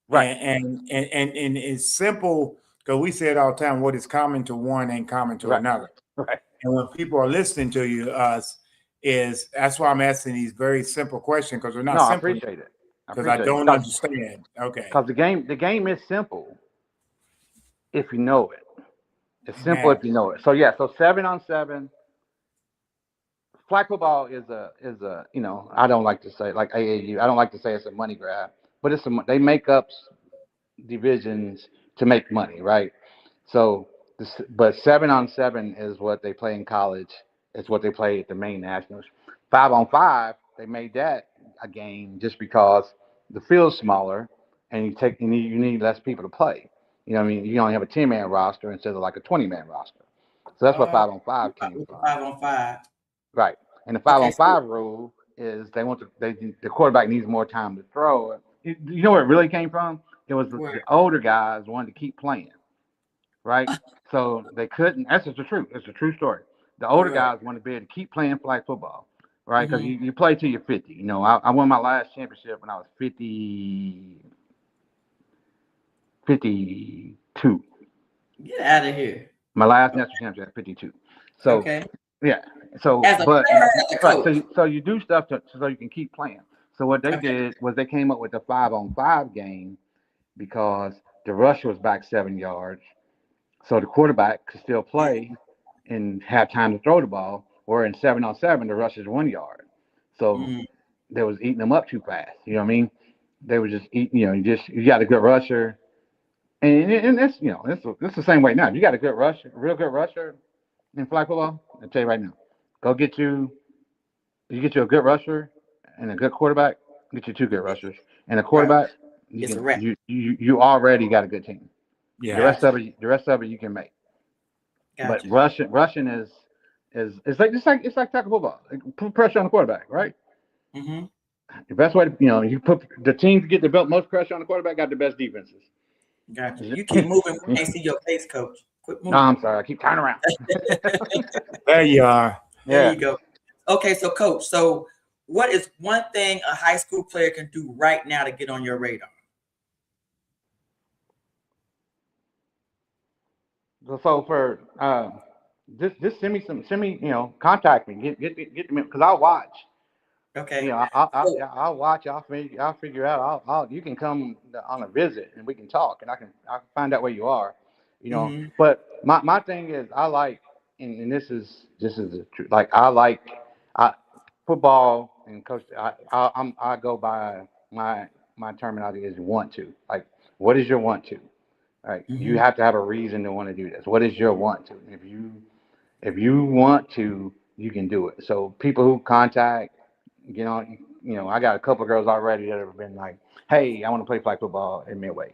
[SPEAKER 1] right,
[SPEAKER 3] And it's simple because we say it all the time, what is common to one ain't common to
[SPEAKER 1] right,
[SPEAKER 3] another.
[SPEAKER 1] right.
[SPEAKER 3] And when people are listening to you, is that's why I'm asking these very simple questions, because they're
[SPEAKER 1] No,
[SPEAKER 3] not
[SPEAKER 1] I
[SPEAKER 3] simple
[SPEAKER 1] appreciate it. I
[SPEAKER 3] because I
[SPEAKER 1] appreciate it
[SPEAKER 3] don't understand. Okay.
[SPEAKER 1] because the game is simple if you know it. It's simple
[SPEAKER 3] Amen.
[SPEAKER 1] if you know it. So yeah, so 7-on-7. Flag football is a I don't like to say like AAU. I don't like to say it's a money grab, but they make up divisions to make money, right? So but 7-on-7 is what they play in college. It's what they play at the main nationals. 5-on-5, they made that a game just because the field's smaller and you need less people to play. You know what I mean? You only have a 10-man roster instead of like a 20-man roster. So that's what 5-on-5 came from.
[SPEAKER 2] 5-on-5.
[SPEAKER 1] Right. And the five
[SPEAKER 2] Okay,
[SPEAKER 1] on
[SPEAKER 2] so
[SPEAKER 1] five rule is the quarterback needs more time to throw. You know where it really came from? It was
[SPEAKER 2] where
[SPEAKER 1] the older guys wanted to keep playing, right? So they couldn't. That's just the truth. It's a true story. The older
[SPEAKER 3] Right.
[SPEAKER 1] guys wanted to be able to keep playing flag football, right? Because
[SPEAKER 2] mhm.
[SPEAKER 1] you play till you're 50. I won my last championship when I was 52.
[SPEAKER 2] Get out of here.
[SPEAKER 1] My last national championship at 52. So
[SPEAKER 2] Okay.
[SPEAKER 1] yeah. So
[SPEAKER 2] As a
[SPEAKER 1] but
[SPEAKER 2] player, as a
[SPEAKER 1] right.
[SPEAKER 2] coach.
[SPEAKER 1] So you do stuff so you can keep playing. So what they
[SPEAKER 2] Okay.
[SPEAKER 1] did was they came up with the 5-on-5 game because the rusher was back 7 yards, so the quarterback could still play and have time to throw the ball. Where in 7-on-7, the rusher's 1 yard, so
[SPEAKER 2] Mm,
[SPEAKER 1] they was eating them up too fast. You know what I mean? They were just eating. You got a good rusher, and it's the same way now. If you got a good rusher, real good rusher in flag football, I'll tell you right now, go get you get you a good rusher and a good quarterback, get you two good rushers and a
[SPEAKER 2] right.
[SPEAKER 1] quarterback. You
[SPEAKER 2] It's a
[SPEAKER 1] can
[SPEAKER 2] wrap.
[SPEAKER 1] you already got a good team. The
[SPEAKER 3] Yeah.
[SPEAKER 1] rest
[SPEAKER 2] Gotcha.
[SPEAKER 1] of it, the rest of it you can make. But
[SPEAKER 2] Gotcha.
[SPEAKER 1] rushing is it's like tackle football. Put pressure on the quarterback, right?
[SPEAKER 2] Mm-hmm.
[SPEAKER 1] The best way to you put the teams get the most pressure on the quarterback got the best defenses.
[SPEAKER 2] Gotcha. You keep moving. We can't see your face, coach. Quit
[SPEAKER 1] No,
[SPEAKER 2] moving.
[SPEAKER 1] I'm sorry. I keep turning around.
[SPEAKER 3] There you are.
[SPEAKER 2] There
[SPEAKER 1] Yeah.
[SPEAKER 2] you go. Okay, so coach, so what is one thing a high school player can do right now to get on your radar?
[SPEAKER 1] So for just send me contact me get me because I'll watch.
[SPEAKER 2] Okay. So
[SPEAKER 1] I'll watch. I'll figure out. You can come on a visit and we can talk and I can find out where you are.
[SPEAKER 2] mhm.
[SPEAKER 1] But my thing is I like and this is the truth. Like I football and coach. I go by my terminology is want to. Like what is your want to? Right. You
[SPEAKER 2] Mhm.
[SPEAKER 1] have to have a reason to want to do this. What is your want to? If you want to, you can do it. So people who contact, I got a couple of girls already that have been like, "Hey, I want to play flag football in Midway."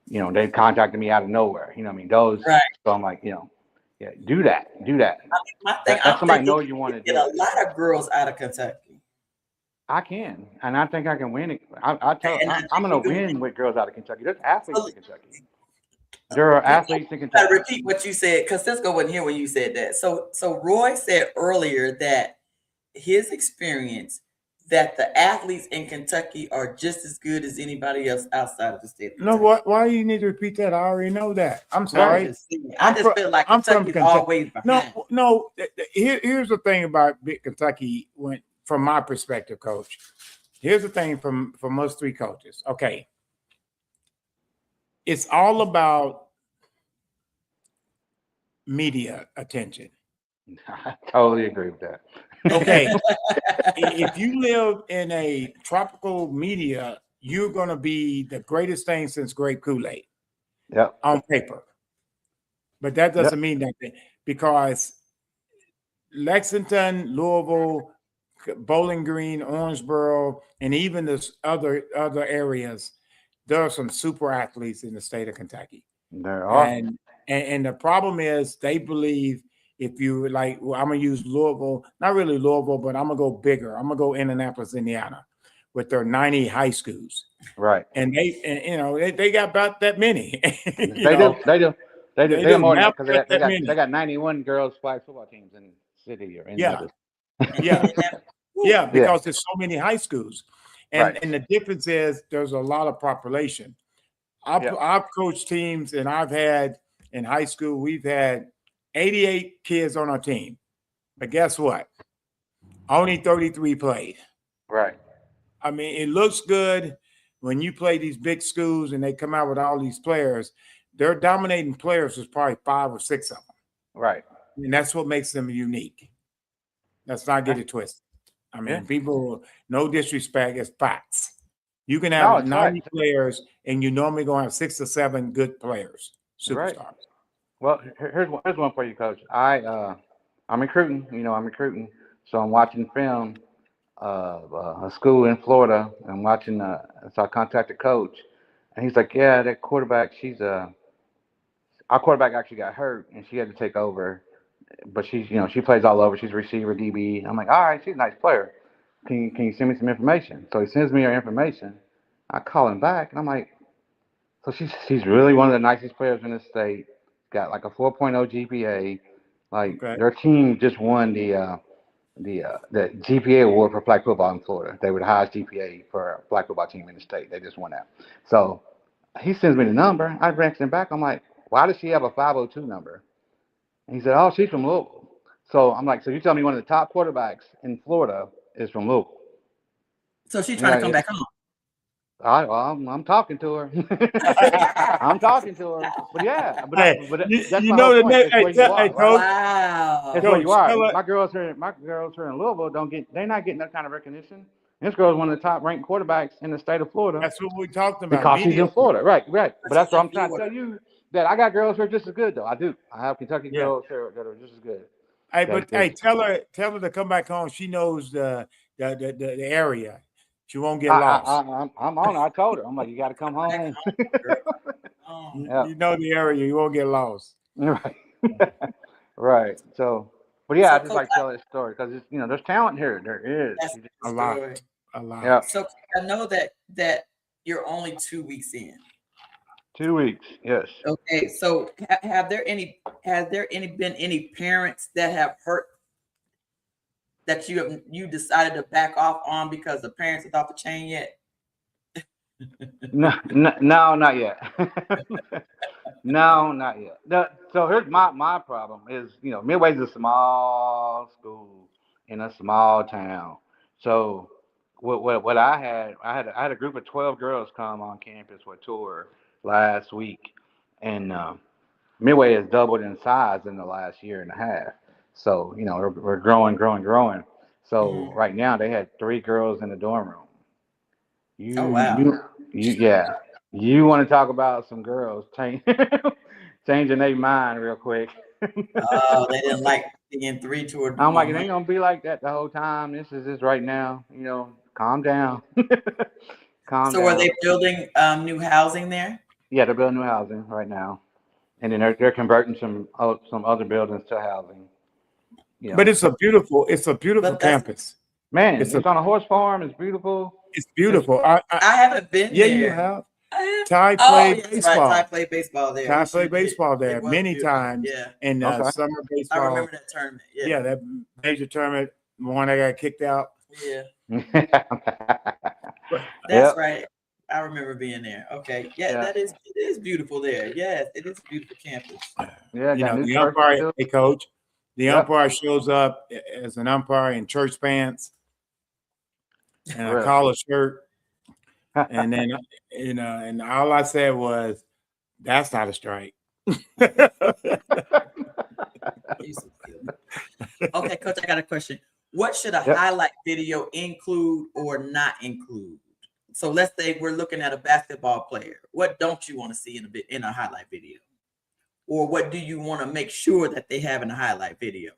[SPEAKER 1] They contacted me out of nowhere. You know what I mean? Those.
[SPEAKER 2] Right.
[SPEAKER 1] So I'm like, yeah, do that, do that.
[SPEAKER 2] My thing,
[SPEAKER 1] Let
[SPEAKER 2] I'm
[SPEAKER 1] somebody
[SPEAKER 2] thinking
[SPEAKER 1] know
[SPEAKER 2] you
[SPEAKER 1] you want
[SPEAKER 2] could
[SPEAKER 1] to
[SPEAKER 2] get
[SPEAKER 1] do
[SPEAKER 2] a
[SPEAKER 1] it.
[SPEAKER 2] lot of girls out of Kentucky.
[SPEAKER 1] I can, and I think I can win it. I'm
[SPEAKER 2] And I think
[SPEAKER 1] gonna
[SPEAKER 2] you can
[SPEAKER 1] win with girls out of Kentucky. There's athletes
[SPEAKER 2] so,
[SPEAKER 1] in Kentucky. There are
[SPEAKER 2] you
[SPEAKER 1] athletes in
[SPEAKER 2] gotta
[SPEAKER 1] Kentucky.
[SPEAKER 2] repeat what you said because Cisco wasn't here when you said that. So Roy said earlier that his experience that the athletes in Kentucky are just as good as anybody else outside of the state of
[SPEAKER 3] No,
[SPEAKER 2] Kentucky.
[SPEAKER 3] why do you need to repeat that? I already know that. I'm
[SPEAKER 2] I'm
[SPEAKER 1] Right.
[SPEAKER 3] sorry.
[SPEAKER 2] just saying. I
[SPEAKER 3] I'm
[SPEAKER 2] just
[SPEAKER 3] from
[SPEAKER 2] feel like
[SPEAKER 3] I'm from
[SPEAKER 2] Kentucky's
[SPEAKER 3] Kentucky.
[SPEAKER 2] always behind.
[SPEAKER 3] No. Here's the thing about big Kentucky. From my perspective, coach. Here's the thing from us three coaches. Okay, it's all about media attention.
[SPEAKER 1] I totally agree with that.
[SPEAKER 3] Okay, if you live in a tropical media, you're going to be the greatest thing since grape Kool-Aid
[SPEAKER 1] Yep.
[SPEAKER 3] on paper. But that
[SPEAKER 1] Yep.
[SPEAKER 3] doesn't mean nothing because Lexington, Louisville, Bowling Green, Orangeboro, and even this other areas, there are some super athletes in the state of Kentucky.
[SPEAKER 1] There are.
[SPEAKER 3] And the problem is they believe if you like, well, I'm gonna use Louisville, not really Louisville, but I'm gonna go bigger. I'm gonna go Indianapolis, Indiana, with their 90 high schools.
[SPEAKER 1] Right.
[SPEAKER 3] And they got about that many.
[SPEAKER 1] They do. They have more than that because they got 91 girls flag football teams in the city or in
[SPEAKER 3] Yeah.
[SPEAKER 1] Yeah.
[SPEAKER 3] Because there's so many high schools. And
[SPEAKER 1] Right.
[SPEAKER 3] and the difference is there's a lot of population. I've coached teams, and I've had in high school, we've had 88 kids on our team. But guess what? Only 33 played.
[SPEAKER 1] Right.
[SPEAKER 3] I mean, it looks good when you play these big schools and they come out with all these players. Their dominating players is probably 5 or 6 of them.
[SPEAKER 1] Right.
[SPEAKER 3] And that's what makes them unique. Let's not get it twisted. I mean, people, no disrespect, it's facts. You can have 90 players, and you normally going to have 6 or 7 good players, superstars. Right.
[SPEAKER 1] Well, here's one for you, Coach. I'm recruiting. I'm recruiting, so I'm watching film of a school in Florida. I'm watching. So I contacted Coach, and he's like, "Yeah, that quarterback. Our quarterback actually got hurt, and she had to take over. But she plays all over. She's a receiver, DB. I'm like, all right, she's a nice player. Can you send me some information?" So he sends me her information. I call him back, and I'm like, so she's really one of the nicest players in the state. Got like a 4.0 GPA. Like their team just won the GPA award for flag football in Florida. They were the highest GPA for a flag football team in the state. They just won that. So he sends me the number. I branched him back. I'm like, why does she have a 502 number? And he said, oh, she's from Louisville. So I'm like, so you tell me one of the top quarterbacks in Florida is from Louisville.
[SPEAKER 2] So she's trying to come back home.
[SPEAKER 1] I'm talking to her. I'm talking to her. But yeah, but that's
[SPEAKER 3] the point.
[SPEAKER 2] Wow.
[SPEAKER 1] That's where you are. My girls here in Louisville they're not getting that kind of recognition. This girl is one of the top ranked quarterbacks in the state of Florida.
[SPEAKER 3] That's what we talked about.
[SPEAKER 1] Because she's in Florida. Right. But that's what I'm trying to tell you. That I got girls who are just as good though. I do. I have Kentucky girls that are just as good.
[SPEAKER 3] Tell her to come back home. She knows the area. She won't get lost.
[SPEAKER 1] I'm on. I told her. I'm like, you got to come home.
[SPEAKER 3] You know the area. You won't get lost.
[SPEAKER 1] Right. Right. So, but yeah, I just like telling this story because there's talent here. There is
[SPEAKER 3] a lot.
[SPEAKER 1] Yeah.
[SPEAKER 2] So I know that you're only 2 weeks in.
[SPEAKER 1] 2 weeks, yes.
[SPEAKER 2] Okay, so has there been any parents that have hurt that you decided to back off on because the parents are off the chain yet?
[SPEAKER 1] No, not yet. No, not yet. So here's my problem is Midway's a small school in a small town. So what I had a group of 12 girls come on campus for a tour last week, and Midway has doubled in size in the last year and a half. So we're growing. So right now they had 3 girls in the dorm room.
[SPEAKER 2] Oh wow!
[SPEAKER 1] You want to talk about some girls changing their mind real quick?
[SPEAKER 2] Oh, they didn't like being 3 to a.
[SPEAKER 1] I'm like, it ain't gonna be like that the whole time. This is right now. Calm down.
[SPEAKER 2] So are they building new housing there?
[SPEAKER 1] Yeah, they're building new housing right now, and then they're converting some other buildings to housing.
[SPEAKER 3] But it's a beautiful campus.
[SPEAKER 1] Man, it's on a horse farm. It's beautiful.
[SPEAKER 3] It's beautiful.
[SPEAKER 2] I haven't been there.
[SPEAKER 3] Yeah, you have. Ty played baseball.
[SPEAKER 2] Ty played baseball there.
[SPEAKER 3] Ty played baseball there many times.
[SPEAKER 2] Yeah.
[SPEAKER 3] And summer baseball.
[SPEAKER 2] I remember that tournament.
[SPEAKER 3] Yeah, that major tournament, the one that got kicked out.
[SPEAKER 2] Yeah. That's right. I remember being there. Okay. Yeah, it is beautiful there. Yes, it is a beautiful campus.
[SPEAKER 1] Yeah,
[SPEAKER 3] the umpire, hey coach, the umpire shows up as an umpire in church pants and a collar shirt. And then and all I said was, that's not a strike.
[SPEAKER 2] Okay, Coach, I got a question. What should a highlight video include or not include? So let's say we're looking at a basketball player. What don't you want to see in a highlight video? Or what do you want to make sure that they have in a highlight video?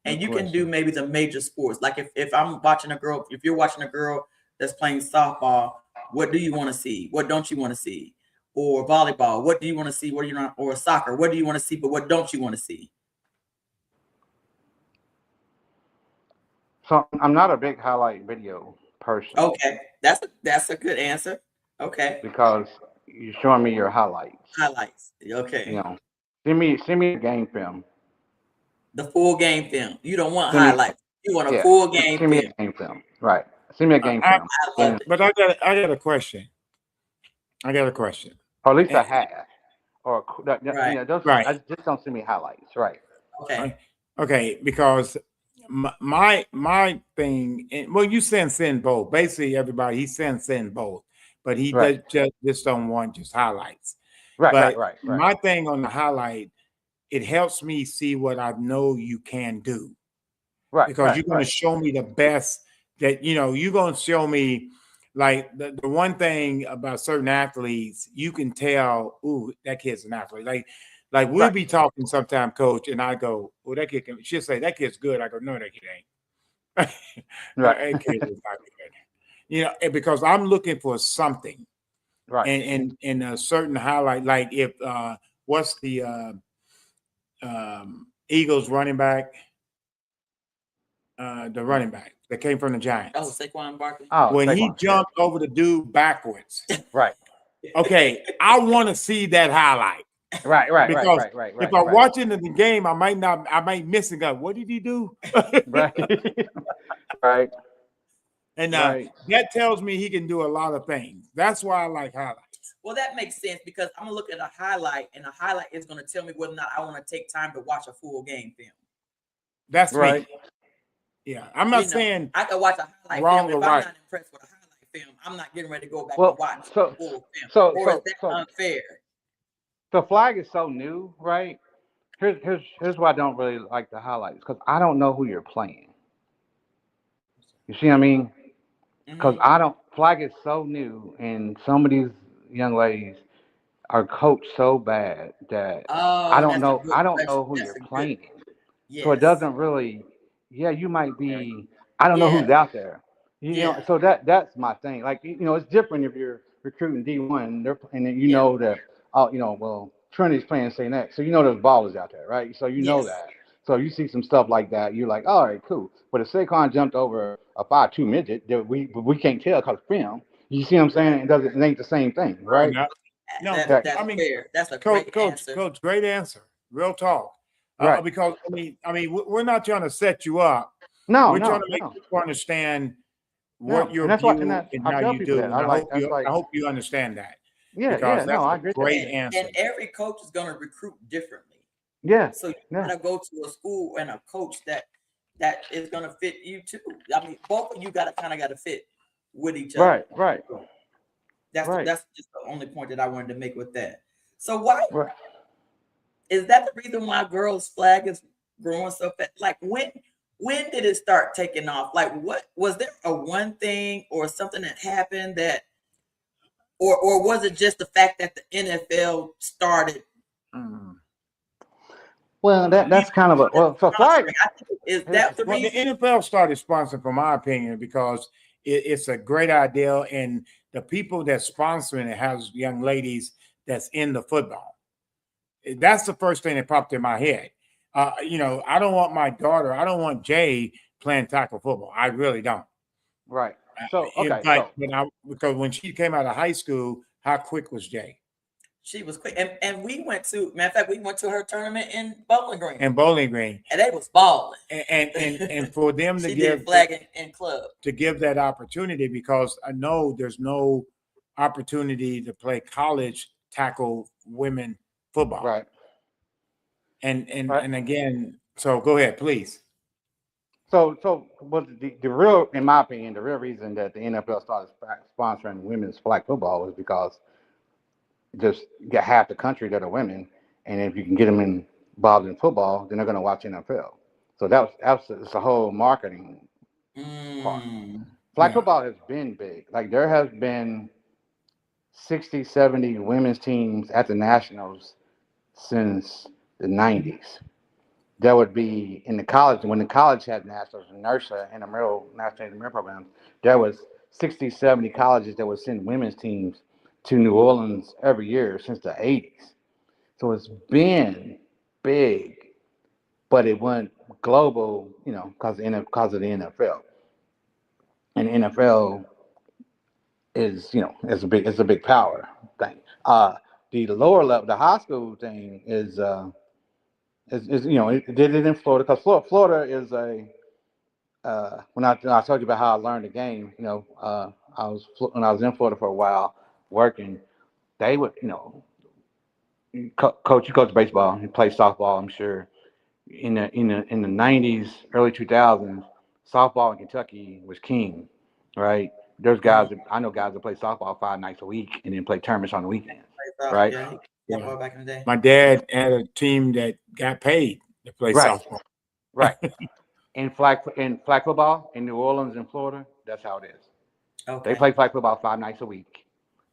[SPEAKER 2] and you can do maybe the major sports. Like if I'm watching a girl, if you're watching a girl that's playing softball, what do you want to see? What don't you want to see? Or volleyball, what do you want to see? What do you not? Or soccer, what do you want to see? But what don't you want to see?
[SPEAKER 1] So I'm not a big highlight video person.
[SPEAKER 2] Okay, that's a good answer. Okay,
[SPEAKER 1] because you're showing me your highlights.
[SPEAKER 2] highlights. Okay,
[SPEAKER 1] You know, send me a game film.
[SPEAKER 2] the full game film. You don't want
[SPEAKER 1] Send me,
[SPEAKER 2] highlights. You want a
[SPEAKER 1] yeah,
[SPEAKER 2] full game
[SPEAKER 1] send me
[SPEAKER 2] film.
[SPEAKER 1] a game film. Right. Send me a game film.
[SPEAKER 2] I love it.
[SPEAKER 3] But I got a question. I got a question.
[SPEAKER 1] Or at least a
[SPEAKER 3] And-
[SPEAKER 1] half. Or
[SPEAKER 2] Right.
[SPEAKER 3] Right.
[SPEAKER 1] just don't send me highlights. Right.
[SPEAKER 2] Okay.
[SPEAKER 3] Okay, because my thing, and well, you send both. Basically, everybody he send both, but he
[SPEAKER 1] Right.
[SPEAKER 3] does just don't want just highlights.
[SPEAKER 1] Right.
[SPEAKER 3] But
[SPEAKER 1] Right.
[SPEAKER 3] my thing on the highlight, it helps me see what I know you can do.
[SPEAKER 1] Right.
[SPEAKER 3] Because you're going to show me the best that you're going to show me. Like the one thing about certain athletes, you can tell, ooh, that kid's an athlete. Like we'll be talking sometime, coach, and I go, well, that kid can. She'll say that kid's good. I go, no, that kid ain't.
[SPEAKER 1] Right.
[SPEAKER 3] That kid is not good. And because I'm looking for something.
[SPEAKER 1] Right.
[SPEAKER 3] And a certain highlight, like if what's the Eagles running back? The running back that came from the Giants.
[SPEAKER 2] Oh, Saquon Barkley.
[SPEAKER 1] Oh,
[SPEAKER 3] when
[SPEAKER 1] Saquon,
[SPEAKER 3] he jumped over the dude backwards.
[SPEAKER 1] Right.
[SPEAKER 3] Okay, I want to see that highlight.
[SPEAKER 1] Right.
[SPEAKER 3] Because
[SPEAKER 1] Right.
[SPEAKER 3] if I'm watching the game, I might miss it. Go, what did he do?
[SPEAKER 1] Right. Right.
[SPEAKER 3] And that tells me he can do a lot of things. That's why I like highlights.
[SPEAKER 2] Well, that makes sense because I'm gonna look at a highlight, and a highlight is gonna tell me whether or not I want to take time to watch a full game film.
[SPEAKER 3] That's
[SPEAKER 1] right.
[SPEAKER 3] me. Yeah, I'm not saying
[SPEAKER 2] I can watch a highlight
[SPEAKER 3] wrong
[SPEAKER 2] film.
[SPEAKER 3] or
[SPEAKER 2] If I'm
[SPEAKER 3] right.
[SPEAKER 2] not impressed with a highlight film, I'm not getting ready to go back
[SPEAKER 1] Well,
[SPEAKER 2] and watch
[SPEAKER 1] so-
[SPEAKER 2] the full film.
[SPEAKER 1] so-
[SPEAKER 2] or
[SPEAKER 1] so-
[SPEAKER 2] is that
[SPEAKER 1] so-
[SPEAKER 2] unfair?
[SPEAKER 1] The flag is so new, right? Here's why I don't really like the highlights because I don't know who you're playing. You see what I mean? Because flag is so new, and some of these young ladies are coached so bad that I don't know who you're playing.
[SPEAKER 2] Yes.
[SPEAKER 1] So it doesn't really. Yeah, you might be. I don't know who's out there. You know, so that's my thing. Like it's different if you're recruiting D1, and then you know that. Oh, well, Trinity's playing St. X, so there's ballers out there, right? So you know that. So you see some stuff like that, you're like, all right, cool. But if Saquon jumped over a 5'2" midget, that we can't tell because film. You see what I'm saying? It ain't the same thing, right?
[SPEAKER 3] No,
[SPEAKER 2] that's fair. That's a great answer.
[SPEAKER 3] Coach, great answer. Real talk.
[SPEAKER 1] Right.
[SPEAKER 3] Because I mean, we're not trying to set you up.
[SPEAKER 1] No,
[SPEAKER 3] we're trying to make you understand what your
[SPEAKER 1] and
[SPEAKER 3] view
[SPEAKER 1] and
[SPEAKER 3] how
[SPEAKER 1] tell
[SPEAKER 3] you
[SPEAKER 1] people
[SPEAKER 3] do.
[SPEAKER 1] that.
[SPEAKER 3] And I hope you understand that.
[SPEAKER 1] Yeah,
[SPEAKER 3] because that's
[SPEAKER 1] I
[SPEAKER 3] a
[SPEAKER 1] agree.
[SPEAKER 3] Great answer.
[SPEAKER 2] And every coach is going to recruit differently.
[SPEAKER 1] Yeah.
[SPEAKER 2] So you gotta go to a school and a coach that is gonna fit you too. I mean, both of you got to fit with each other.
[SPEAKER 1] Right.
[SPEAKER 2] That's just the only point that I wanted to make with that. So why is that the reason why girls' flag is growing so fast? Like when did it start taking off? Like what was there a one thing or something that happened that, or was it just the fact that the NFL started?
[SPEAKER 1] Well, that's kind of for flag.
[SPEAKER 2] Is that the reason?
[SPEAKER 3] The NFL started sponsoring, from my opinion, because it's a great idea, and the people that's sponsoring it has young ladies that's in the football. That's the first thing that popped in my head. I don't want my daughter. I don't want Jay playing tackle football. I really don't.
[SPEAKER 1] Right. So okay.
[SPEAKER 3] Because when she came out of high school, how quick was Jay?
[SPEAKER 2] She was quick, and we went to. Matter of fact, we went to her tournament in Bowling Green.
[SPEAKER 3] And
[SPEAKER 2] they was balling.
[SPEAKER 3] And for them to give
[SPEAKER 2] flag and club
[SPEAKER 3] to give that opportunity, because I know there's no opportunity to play college tackle women football.
[SPEAKER 1] Right.
[SPEAKER 3] And again, so go ahead, please.
[SPEAKER 1] So was the real, in my opinion, the real reason that the NFL started sponsoring women's flag football was because just get half the country that are women, and if you can get them involved in football, then they're going to watch NFL. So it's a whole marketing part. Flag football has been big. Like there has been 60, 70 women's teams at the Nationals since the 90s. there would be in the college when the college had nationals and NERSA and the national intramural programs. There was 60, 70 colleges that would send women's teams to New Orleans every year since the 80s. So it's been big, but it went global, because of the NFL. And the NFL is, it's a big power thing. The lower level, the high school thing is it did it in Florida because Florida is a when I told you about how I learned the game, when I was in Florida for a while working, they would, coach, you coach baseball, you play softball, I'm sure. In the 90s, early 2000s, softball in Kentucky was king, right? There's guys I know guys that play softball 5 nights a week and then play tournaments on the weekends, right?
[SPEAKER 2] Yeah, back in the day.
[SPEAKER 3] My dad had a team that got paid to play
[SPEAKER 1] Right,
[SPEAKER 3] softball.
[SPEAKER 1] right. In flag football in New Orleans and Florida, that's how it is.
[SPEAKER 2] Okay.
[SPEAKER 1] They play flag football 5 nights a week,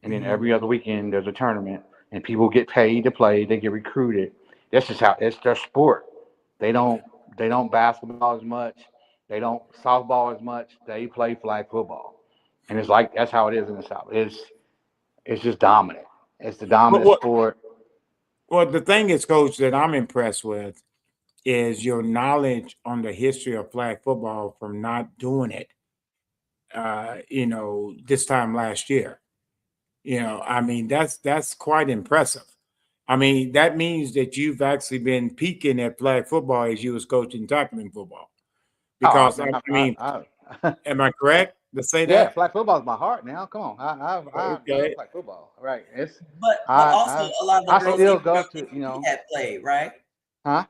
[SPEAKER 1] and then every other weekend there's a tournament, and people get paid to play. They get recruited. That's just how it's their sport. They don't basketball as much. They don't softball as much. They play flag football, and it's like that's how it is in the South. It's just dominant. It's the dominant sport.
[SPEAKER 3] Well, the thing is, Coach, that I'm impressed with is your knowledge on the history of flag football from not doing it, this time last year. I mean, that's quite impressive. I mean, that means that you've actually been peaking at flag football as you was coaching tackling football. Because am I correct to say
[SPEAKER 1] Yeah,
[SPEAKER 3] that?
[SPEAKER 1] flag football is my heart now. Come on, I love
[SPEAKER 3] Okay.
[SPEAKER 1] flag football. Right?
[SPEAKER 2] But also a lot of the
[SPEAKER 1] I
[SPEAKER 2] girls
[SPEAKER 1] still
[SPEAKER 2] even
[SPEAKER 1] go
[SPEAKER 2] from
[SPEAKER 1] to
[SPEAKER 2] DCD had played, right?
[SPEAKER 1] Huh?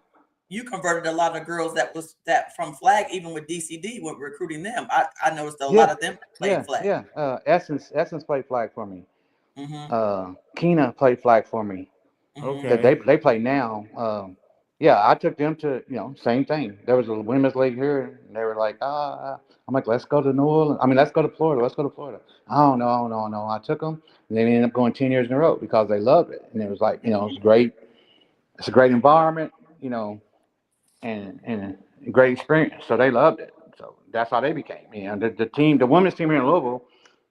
[SPEAKER 2] You converted a lot of girls that from flag, even with DCD, when recruiting them. I noticed a lot of them played flag.
[SPEAKER 1] Yeah. Essence played flag for me.
[SPEAKER 2] Mm-hmm.
[SPEAKER 1] Keena played flag for me.
[SPEAKER 3] Okay.
[SPEAKER 1] They play now. Yeah, I took them to same thing. There was a women's league here, and they were like, I'm like, let's go to New Orleans. I mean, let's go to Florida. Let's go to Florida. Oh no. I took them, and they ended up going 10 years in a row because they loved it, and it was like it's great. It's a great environment, and a great experience. So they loved it. So that's how they became. The women's team here in Louisville,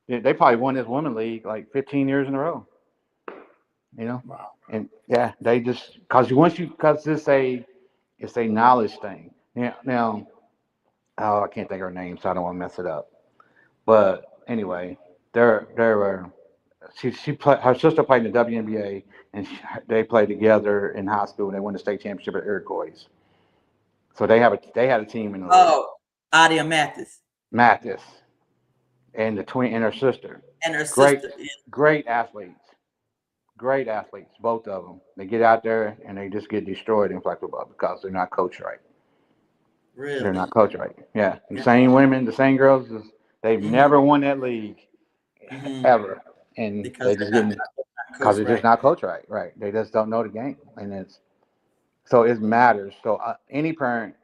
[SPEAKER 1] they probably won this women's league like 15 years in a row.
[SPEAKER 3] Wow.
[SPEAKER 1] And yeah, they just because it's a knowledge thing. Now, oh, I can't think of her name, so I don't want to mess it up. But anyway, there were her sister played in the WNBA, and they played together in high school. And they won the state championship at Iroquois. So they had a team in the league.
[SPEAKER 2] Oh, Adia
[SPEAKER 1] Mathis and the twin and her sister.
[SPEAKER 2] and her
[SPEAKER 1] Great,
[SPEAKER 2] sister.
[SPEAKER 1] great athletes. Great athletes, both of them. They get out there and they just get destroyed in flag football because they're not coached right.
[SPEAKER 2] Really?
[SPEAKER 1] They're not coached right. Yeah, the same women, the same girls. They've never won that league ever, and
[SPEAKER 2] Because
[SPEAKER 1] they just
[SPEAKER 2] they're
[SPEAKER 1] getting
[SPEAKER 2] not
[SPEAKER 1] because they're
[SPEAKER 2] coached
[SPEAKER 1] just not coached right. Right. They just don't know the game, and it matters. So any parent,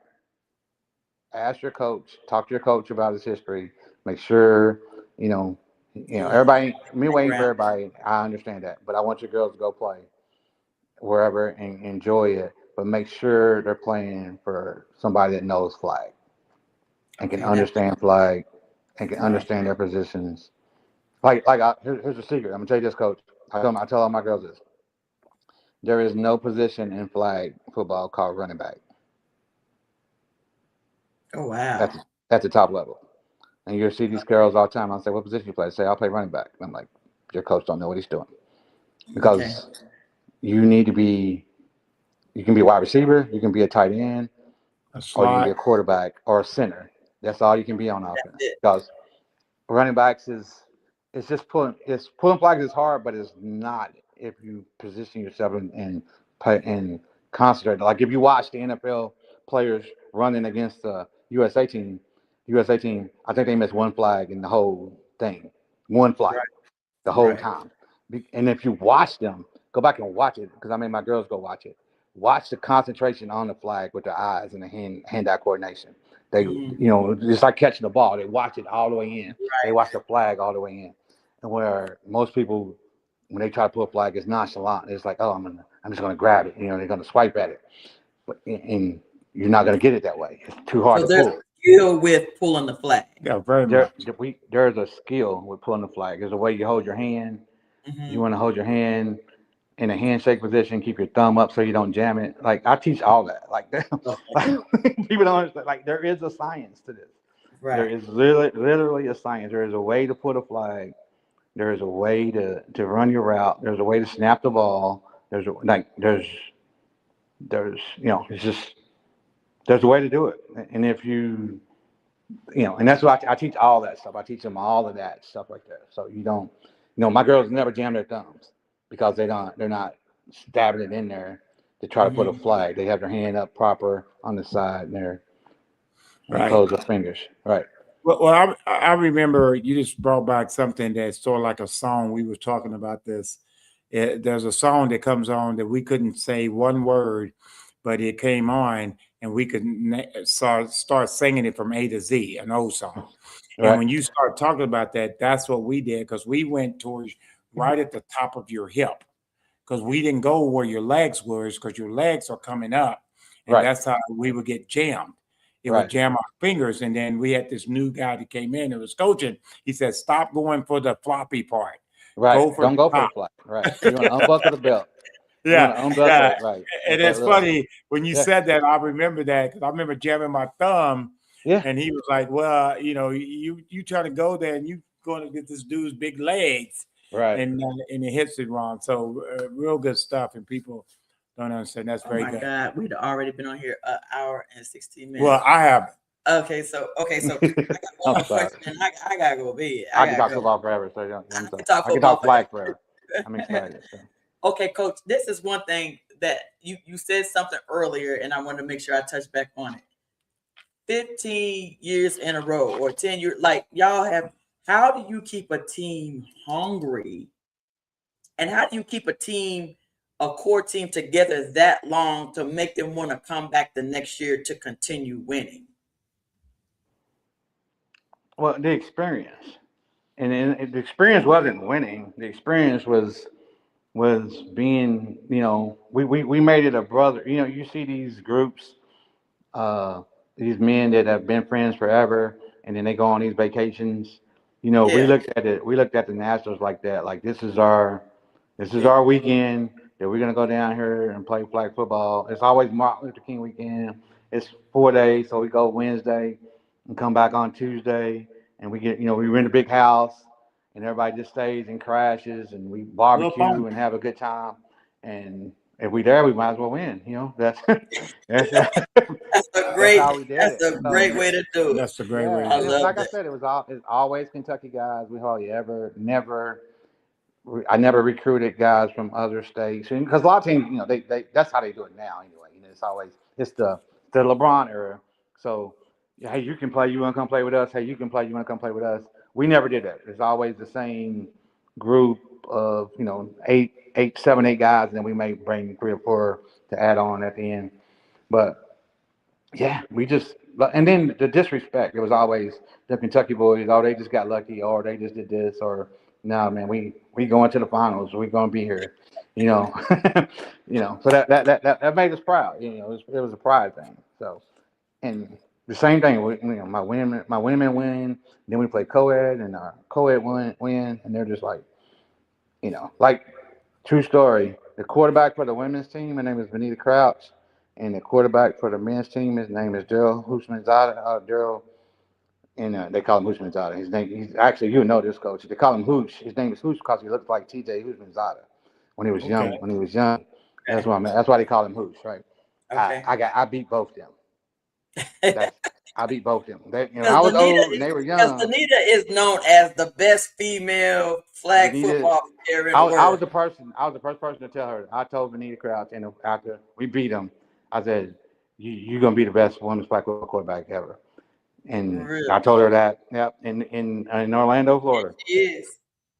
[SPEAKER 1] ask your coach, talk to your coach about his history. Make sure everybody. Midway ain't for everybody. I understand that, but I want your girls to go play wherever and enjoy it, but make sure they're playing for somebody that knows flag and can understand flag and can understand their positions. Here's a secret. I'm gonna tell you this, Coach. I tell all my girls this. There is no position in flag football called running back.
[SPEAKER 2] Oh wow.
[SPEAKER 1] That's the top level. And you'll see these girls all the time. I'll say, what position you play? They say, I'll play running back. And I'm like, your coach don't know what he's doing. Because you need to be, you can be a wide receiver, you can be a tight end, or you can be a quarterback or a center. That's all you can be on offense. Because running backs it's pulling flags is hard, but it's not if you position yourself and concentrate. Like if you watch the NFL players running against the USA team, I think they missed one flag in the whole thing. One flag the whole time. And if you watch them, go back and watch it, because I made my girls go watch it. Watch the concentration on the flag with their eyes and the hand-eye coordination. They, just like catching the ball. They watch it all the way in. They watch the flag all the way in. And where most people, when they try to pull a flag, it's nonchalant. It's like, oh, I'm just going to grab it. They're going to swipe at it. But and you're not going to get it that way. It's too hard
[SPEAKER 2] So
[SPEAKER 1] to
[SPEAKER 2] there's
[SPEAKER 1] pull.
[SPEAKER 2] skill with pulling the flag.
[SPEAKER 3] Yeah, very
[SPEAKER 1] There,
[SPEAKER 3] much.
[SPEAKER 1] there's a skill with pulling the flag. There's a way you hold your hand. You
[SPEAKER 2] Mhm.
[SPEAKER 1] want to hold your hand in a handshake position, keep your thumb up so you don't jam it. Like I teach all that. Like,
[SPEAKER 2] Okay.
[SPEAKER 1] people don't understand. Like there is a science to this. There
[SPEAKER 2] Right.
[SPEAKER 1] is literally a science. There is a way to put a flag. There is a way to run your route. There's a way to snap the ball. There's it's just there's a way to do it. And if and that's what I teach all that stuff. I teach them all of that stuff like that. So you don't, my girls never jam their thumbs because they're not stabbing it in there to try to put a
[SPEAKER 2] Mhm.
[SPEAKER 1] flag. They have their hand up proper on the side and they
[SPEAKER 3] Right.
[SPEAKER 1] close their fingers. Right.
[SPEAKER 3] Well, I remember you just brought back something that's sort of like a song. We were talking about this. There's a song that comes on that we couldn't say one word, but it came on and we could start singing it from A to Z, an old song. And
[SPEAKER 1] Right.
[SPEAKER 3] when you start talking about that, that's what we did because we went towards right at the top of your hip because we didn't go where your legs were because your legs are coming up. And
[SPEAKER 1] Right.
[SPEAKER 3] that's how we would get jammed. It would
[SPEAKER 1] Right.
[SPEAKER 3] jam our fingers. And then we had this new guy that came in and was coaching. He said, stop going for the floppy part.
[SPEAKER 1] Right.
[SPEAKER 3] Go for
[SPEAKER 1] Don't
[SPEAKER 3] the
[SPEAKER 1] go for the
[SPEAKER 3] top.
[SPEAKER 1] flag. Right. You want to unbuckle the belt. You want
[SPEAKER 3] Yeah.
[SPEAKER 1] to unbuckle
[SPEAKER 3] Yeah.
[SPEAKER 1] it. Right.
[SPEAKER 3] And
[SPEAKER 1] With that
[SPEAKER 3] it's
[SPEAKER 1] little.
[SPEAKER 3] funny when you
[SPEAKER 1] Yeah.
[SPEAKER 3] said that, I remember that because I remember jamming my thumb.
[SPEAKER 1] Yeah.
[SPEAKER 3] And he was like, well, you trying to go there and you going to get this dude's big legs.
[SPEAKER 1] Right.
[SPEAKER 3] And it hits it wrong. So real good stuff. And people don't understand. That's
[SPEAKER 2] Oh
[SPEAKER 3] very
[SPEAKER 2] my
[SPEAKER 3] good.
[SPEAKER 2] God, we'd already been on here an hour and 16 minutes.
[SPEAKER 3] Well, I have.
[SPEAKER 2] Okay, so I got one more question, and I gotta go to bed.
[SPEAKER 1] I
[SPEAKER 2] I
[SPEAKER 1] can
[SPEAKER 2] gotta
[SPEAKER 1] talk
[SPEAKER 2] go.
[SPEAKER 1] football forever. So I'm
[SPEAKER 2] I
[SPEAKER 1] sorry.
[SPEAKER 2] can talk
[SPEAKER 1] I can
[SPEAKER 2] football
[SPEAKER 1] talk flag forever. I'm excited. So.
[SPEAKER 2] Okay, Coach, this is one thing that you said something earlier, and I want to make sure I touch back on it. 15 years in a row or 10 years, like y'all have. How do you keep a team hungry, and how do you keep a core team together that long to make them want to come back the next year to continue winning?
[SPEAKER 1] Well, the experience, and the experience wasn't winning. The experience was being, we made it a brother. You see these groups, uh, these men that have been friends forever, and then they go on these vacations. We
[SPEAKER 2] Yeah,
[SPEAKER 1] looked at it. We looked at the Nationals like that. Like
[SPEAKER 2] yeah.
[SPEAKER 1] this is our weekend that we're gonna go down here and play flag football. It's always Martin Luther King weekend. It's 4 days, so we go Wednesday and come back on Tuesday, and we rent a big house, and everybody just stays and crashes, and we
[SPEAKER 3] A little fun.
[SPEAKER 1] barbecue and have a good time. And if we there, we might as well win. That's that's
[SPEAKER 2] That's a
[SPEAKER 1] that's
[SPEAKER 2] great.
[SPEAKER 1] how we did
[SPEAKER 2] That's
[SPEAKER 1] it.
[SPEAKER 2] a
[SPEAKER 1] So
[SPEAKER 2] great way to do it.
[SPEAKER 3] That's a great way
[SPEAKER 1] yeah,
[SPEAKER 3] to
[SPEAKER 2] I
[SPEAKER 3] do
[SPEAKER 1] it's
[SPEAKER 3] it.
[SPEAKER 2] love
[SPEAKER 1] like I
[SPEAKER 2] that.
[SPEAKER 1] said, it's always Kentucky guys. We hardly never. I never recruited guys from other states, because a lot of teams, they that's how they do it now. Anyway, it's the LeBron era. So, yeah, hey, you can play. You want to come play with us? Hey, you can play. You want to come play with us? We never did that. It's always the same group of eight, 7, 8 guys, and then we may bring 3 or 4 to add on at the end. But yeah, and then the disrespect. It was always the Kentucky boys. Oh, they just got lucky, or they just did this, or no, man, we going to the finals. We're gonna be here, you know, So that made us proud. It was a pride thing. So, and the same thing. My women win. Then we play co-ed, and our co-ed win, and they're just like true story. The quarterback for the women's team, her name is Vanita Crouch, and the quarterback for the men's team, his name is Daryl Husmanzada. Daryl, and they call him Husmanzada. His name, he's actually, you know this coach. They call him Hoosh. His name is Hoosh because he looks like T.J. Husmanzada when he was young.
[SPEAKER 3] Okay.
[SPEAKER 1] When he was young,
[SPEAKER 2] Okay.
[SPEAKER 1] that's why they call him Hoosh, right?
[SPEAKER 2] Okay.
[SPEAKER 1] I beat both them. I beat both them.
[SPEAKER 2] Because
[SPEAKER 1] I was old and they were young.
[SPEAKER 2] Lanita is known as the best female flag
[SPEAKER 1] Vanita,
[SPEAKER 2] football player in the
[SPEAKER 1] I was
[SPEAKER 2] world.
[SPEAKER 1] the person. I was the first person to tell her. I told Vanita Crouch, and after we beat them, I said, "You're gonna be the best women's flag football quarterback ever." And
[SPEAKER 2] Really,
[SPEAKER 1] I told her that. Yep. In Orlando, Florida.
[SPEAKER 2] she is.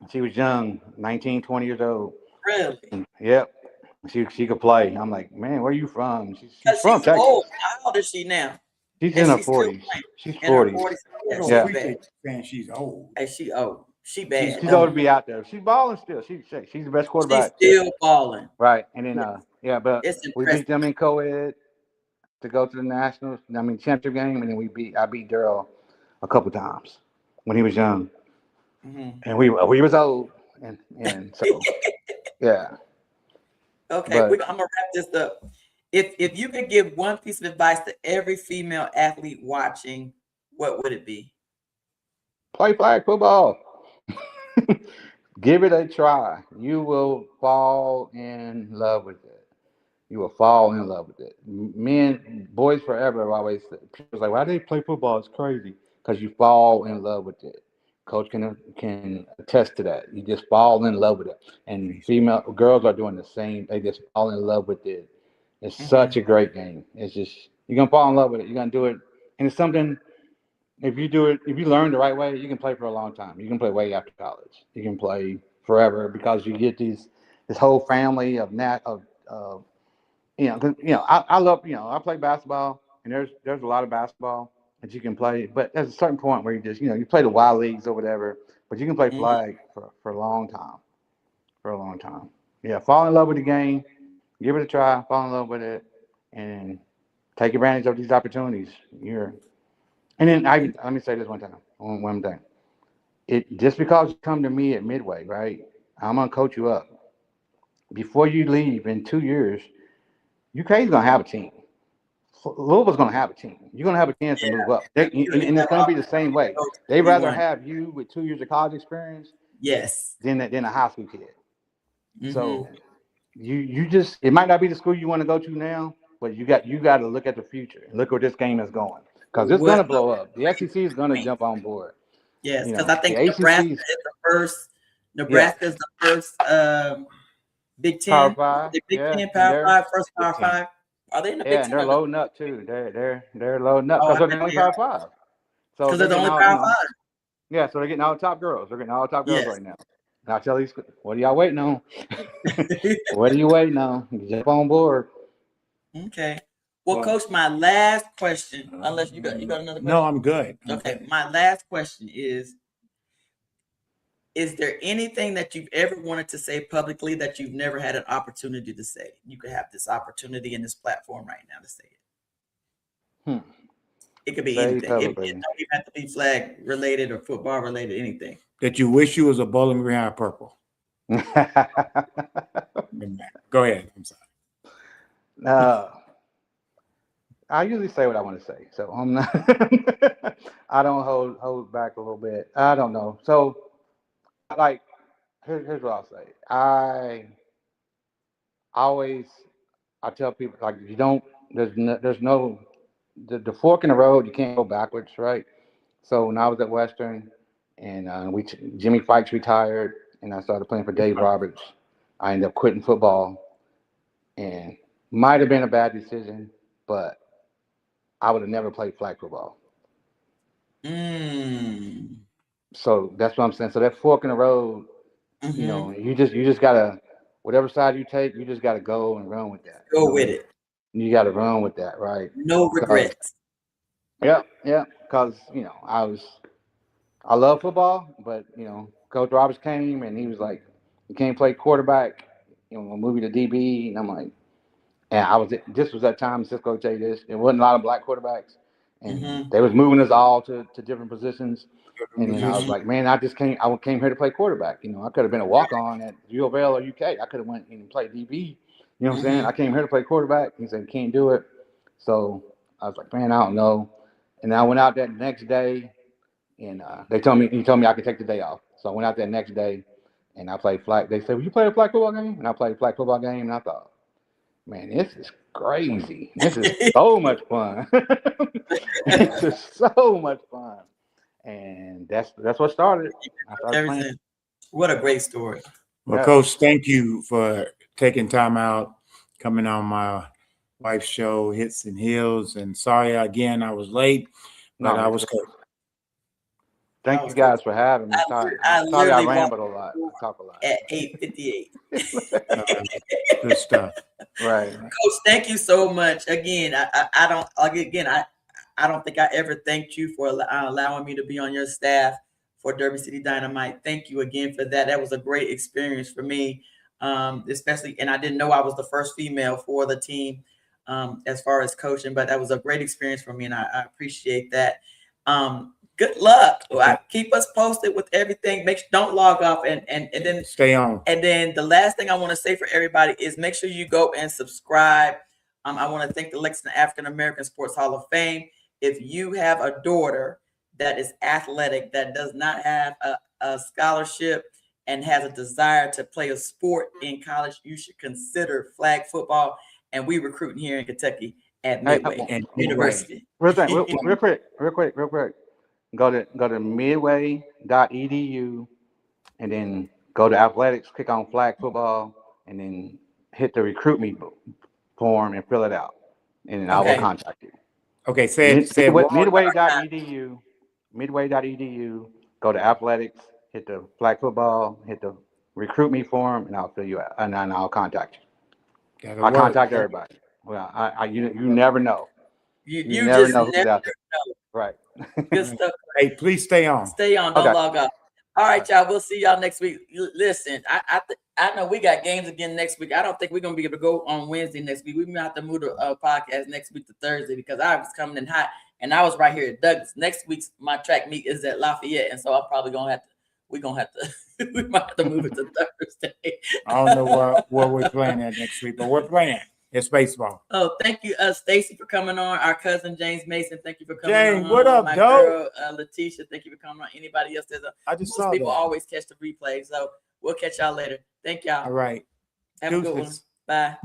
[SPEAKER 1] She was young, 19, 20 years old.
[SPEAKER 2] Really,
[SPEAKER 1] And, yep. She could play. I'm like, man, where are you from? She's
[SPEAKER 2] because
[SPEAKER 1] from
[SPEAKER 2] she's
[SPEAKER 1] Texas.
[SPEAKER 2] old. How old is she now?
[SPEAKER 1] She's
[SPEAKER 2] And
[SPEAKER 1] in her
[SPEAKER 2] she's still
[SPEAKER 1] 40s.
[SPEAKER 2] playing
[SPEAKER 1] She's
[SPEAKER 2] in her
[SPEAKER 1] 40s.
[SPEAKER 2] 40s.
[SPEAKER 3] I
[SPEAKER 2] Yeah,
[SPEAKER 3] don't
[SPEAKER 1] Yeah.
[SPEAKER 2] she's bad.
[SPEAKER 3] appreciate saying she's old.
[SPEAKER 2] Hey, she old. She
[SPEAKER 3] She's
[SPEAKER 2] bad.
[SPEAKER 1] She's
[SPEAKER 3] old.
[SPEAKER 1] old to be out there. She's balling still. She's the best
[SPEAKER 2] She's
[SPEAKER 1] quarterback.
[SPEAKER 2] still balling.
[SPEAKER 1] Right. And then but
[SPEAKER 2] It's
[SPEAKER 1] we beat
[SPEAKER 2] impressive.
[SPEAKER 1] them in co-ed. to go to the nationals. I mean, championship game, and then I beat Daryl a couple times when he was young, and we was old, and so yeah.
[SPEAKER 2] Okay,
[SPEAKER 1] But
[SPEAKER 2] I'm gonna wrap this up. If you could give one piece of advice to every female athlete watching, what would it be?
[SPEAKER 1] play flag football. Give it a try. You will fall in love with it. You will fall in love with it. Men, boys forever have always people's like, why do they play football? It's crazy. Because you fall in love with it. Coach can attest to that. You just fall in love with it. And female girls are doing the same. They just fall in love with it. It's such a great game. It's just you're gonna fall in love with it. You're gonna do it, and it's something. If you do it, if you learn the right way, you can play for a long time. You can play way after college. You can play forever because you get this whole family of I love, I play basketball, and there's a lot of basketball that you can play, but there's a certain point where you just, you play the wild leagues or whatever, but you can play flag for a long time, for a long time. Yeah, fall in love with the game, give it a try, fall in love with it, and take advantage of these opportunities. And then let me say this one thing. It just because you come to me at Midway, right? I'm gonna coach you up. Before you leave in 2 years, UK's gonna have a team. Louisville's going to have a team. You're going to have a chance to move up. And it's going to be the same way. They'd rather have you with 2 years of college experience than a high school kid. So you just, it might not be the school you want to go to now, but you got to look at the future and look where this game is going. Because it's going to blow up. The SEC is going to jump on board.
[SPEAKER 2] Yes, because I think Nebraska is the first. Nebraska is the first Big Ten.
[SPEAKER 1] Power 5.
[SPEAKER 2] Big Ten Power 5, first Power 5. Are they in the Big Ten?
[SPEAKER 1] And they're loading up too. They're loading up because they're the only Power 5. So
[SPEAKER 2] because they're the only Power 5.
[SPEAKER 1] Yeah, so they're getting all the top girls. They're getting all the top girls right now. And I tell these, what are y'all waiting on? What are you waiting on? Jump on board.
[SPEAKER 2] Okay. Well, Coach, my last question, unless you got another question.
[SPEAKER 3] No, I'm good.
[SPEAKER 2] Okay, my last question is there anything that you've ever wanted to say publicly that you've never had an opportunity to say? You could have this opportunity in this platform right now to say it. It could be anything. It don't even have to be flag related or football related, anything.
[SPEAKER 3] That you wish you was a Bowling Green High Purple. Go ahead. I'm sorry.
[SPEAKER 1] I usually say what I want to say, so I'm not. I don't hold back a little bit. I don't know. So, like, here's what I'll say. I tell people, like, you don't. There's no the fork in the road. You can't go backwards, right? So when I was at Western, and Jimmy Fikes retired, and I started playing for Dave Roberts, I ended up quitting football, and might have been a bad decision, but I would have never played flag football. So that's what I'm saying. So that fork in the road, you just gotta, whatever side you take, you just gotta go and run with that.
[SPEAKER 2] Go with it.
[SPEAKER 1] You gotta run with that, right?
[SPEAKER 2] No regrets.
[SPEAKER 1] Yeah. Because I love football, but Coach Roberts came and he was like, "You can't play quarterback. Move you to DB." And I'm like, and this was that time, Cisco will tell you this, there wasn't a lot of black quarterbacks, and they was moving us all to different positions. And then I was like, man, I came here to play quarterback. I could have been a walk-on at U of L or UK. I could have went and played DB. You know what I'm saying? I came here to play quarterback. He said, can't do it. So I was like, man, I don't know. And I went out that next day, and he told me I could take the day off. So I went out that next day, and I played flag. They said, will you play a flag football game? And I played a flag football game, and I thought, man, this is crazy. This is so much fun. This is so much fun. And that's what started. I started playing.
[SPEAKER 2] What a great story.
[SPEAKER 3] Well, Coach, thank you for taking time out, coming on my wife's show, Hits and Heels. And sorry again, I was late, but I was good.
[SPEAKER 1] Thank you guys for having me. Sorry I rambled a lot. I talk a lot.
[SPEAKER 2] At 8:58.
[SPEAKER 3] Good stuff.
[SPEAKER 1] Right.
[SPEAKER 2] Coach, thank you so much. Again, I don't think I ever thanked you for allowing me to be on your staff for Derby City Dynamite. Thank you again for that. That was a great experience for me, especially, and I didn't know I was the first female for the team. as far as coaching, but that was a great experience for me, and I appreciate that. Good luck. Keep us posted with everything. Don't log off, and then
[SPEAKER 3] stay on.
[SPEAKER 2] And then the last thing I want to say for everybody is make sure you go and subscribe. I want to thank the Lexington African American Sports Hall of Fame. If you have a daughter that is athletic, that does not have a scholarship and has a desire to play a sport in college, you should consider flag football. And we recruiting here in Kentucky at Midway University.
[SPEAKER 1] Real quick. Go to midway.edu and then go to athletics, click on flag football, and then hit the recruit me form and fill it out. And then I will contact you.
[SPEAKER 3] Okay, say
[SPEAKER 1] midway.edu, go to athletics, hit the flag football, hit the recruit me form, and I'll fill you out, and then I'll contact you. I'll contact everybody. Well, you never know. You never know who's out there. Right.
[SPEAKER 2] Good stuff.
[SPEAKER 3] Hey, please stay on.
[SPEAKER 2] Don't log off. All right, y'all. We'll see y'all next week. Listen, I know we got games again next week. I don't think we're gonna be able to go on Wednesday next week. We might have to move the podcast next week to Thursday because I was coming in hot and I was right here at Douglas. Next week's my track meet is at Lafayette, and so I'm probably gonna have to. We might have to move it to Thursday.
[SPEAKER 3] I don't know where we're playing at next week, but we're playing. It's baseball.
[SPEAKER 2] Oh, thank you, Stacy, for coming on. Our cousin James Mason, thank you for coming on.
[SPEAKER 3] James, what up,
[SPEAKER 2] my
[SPEAKER 3] dog?
[SPEAKER 2] girl Letitia, thank you for coming on. Anybody else? Most people always catch the replay, so we'll catch y'all later. Thank y'all.
[SPEAKER 3] All right.
[SPEAKER 2] Have a good one. Bye.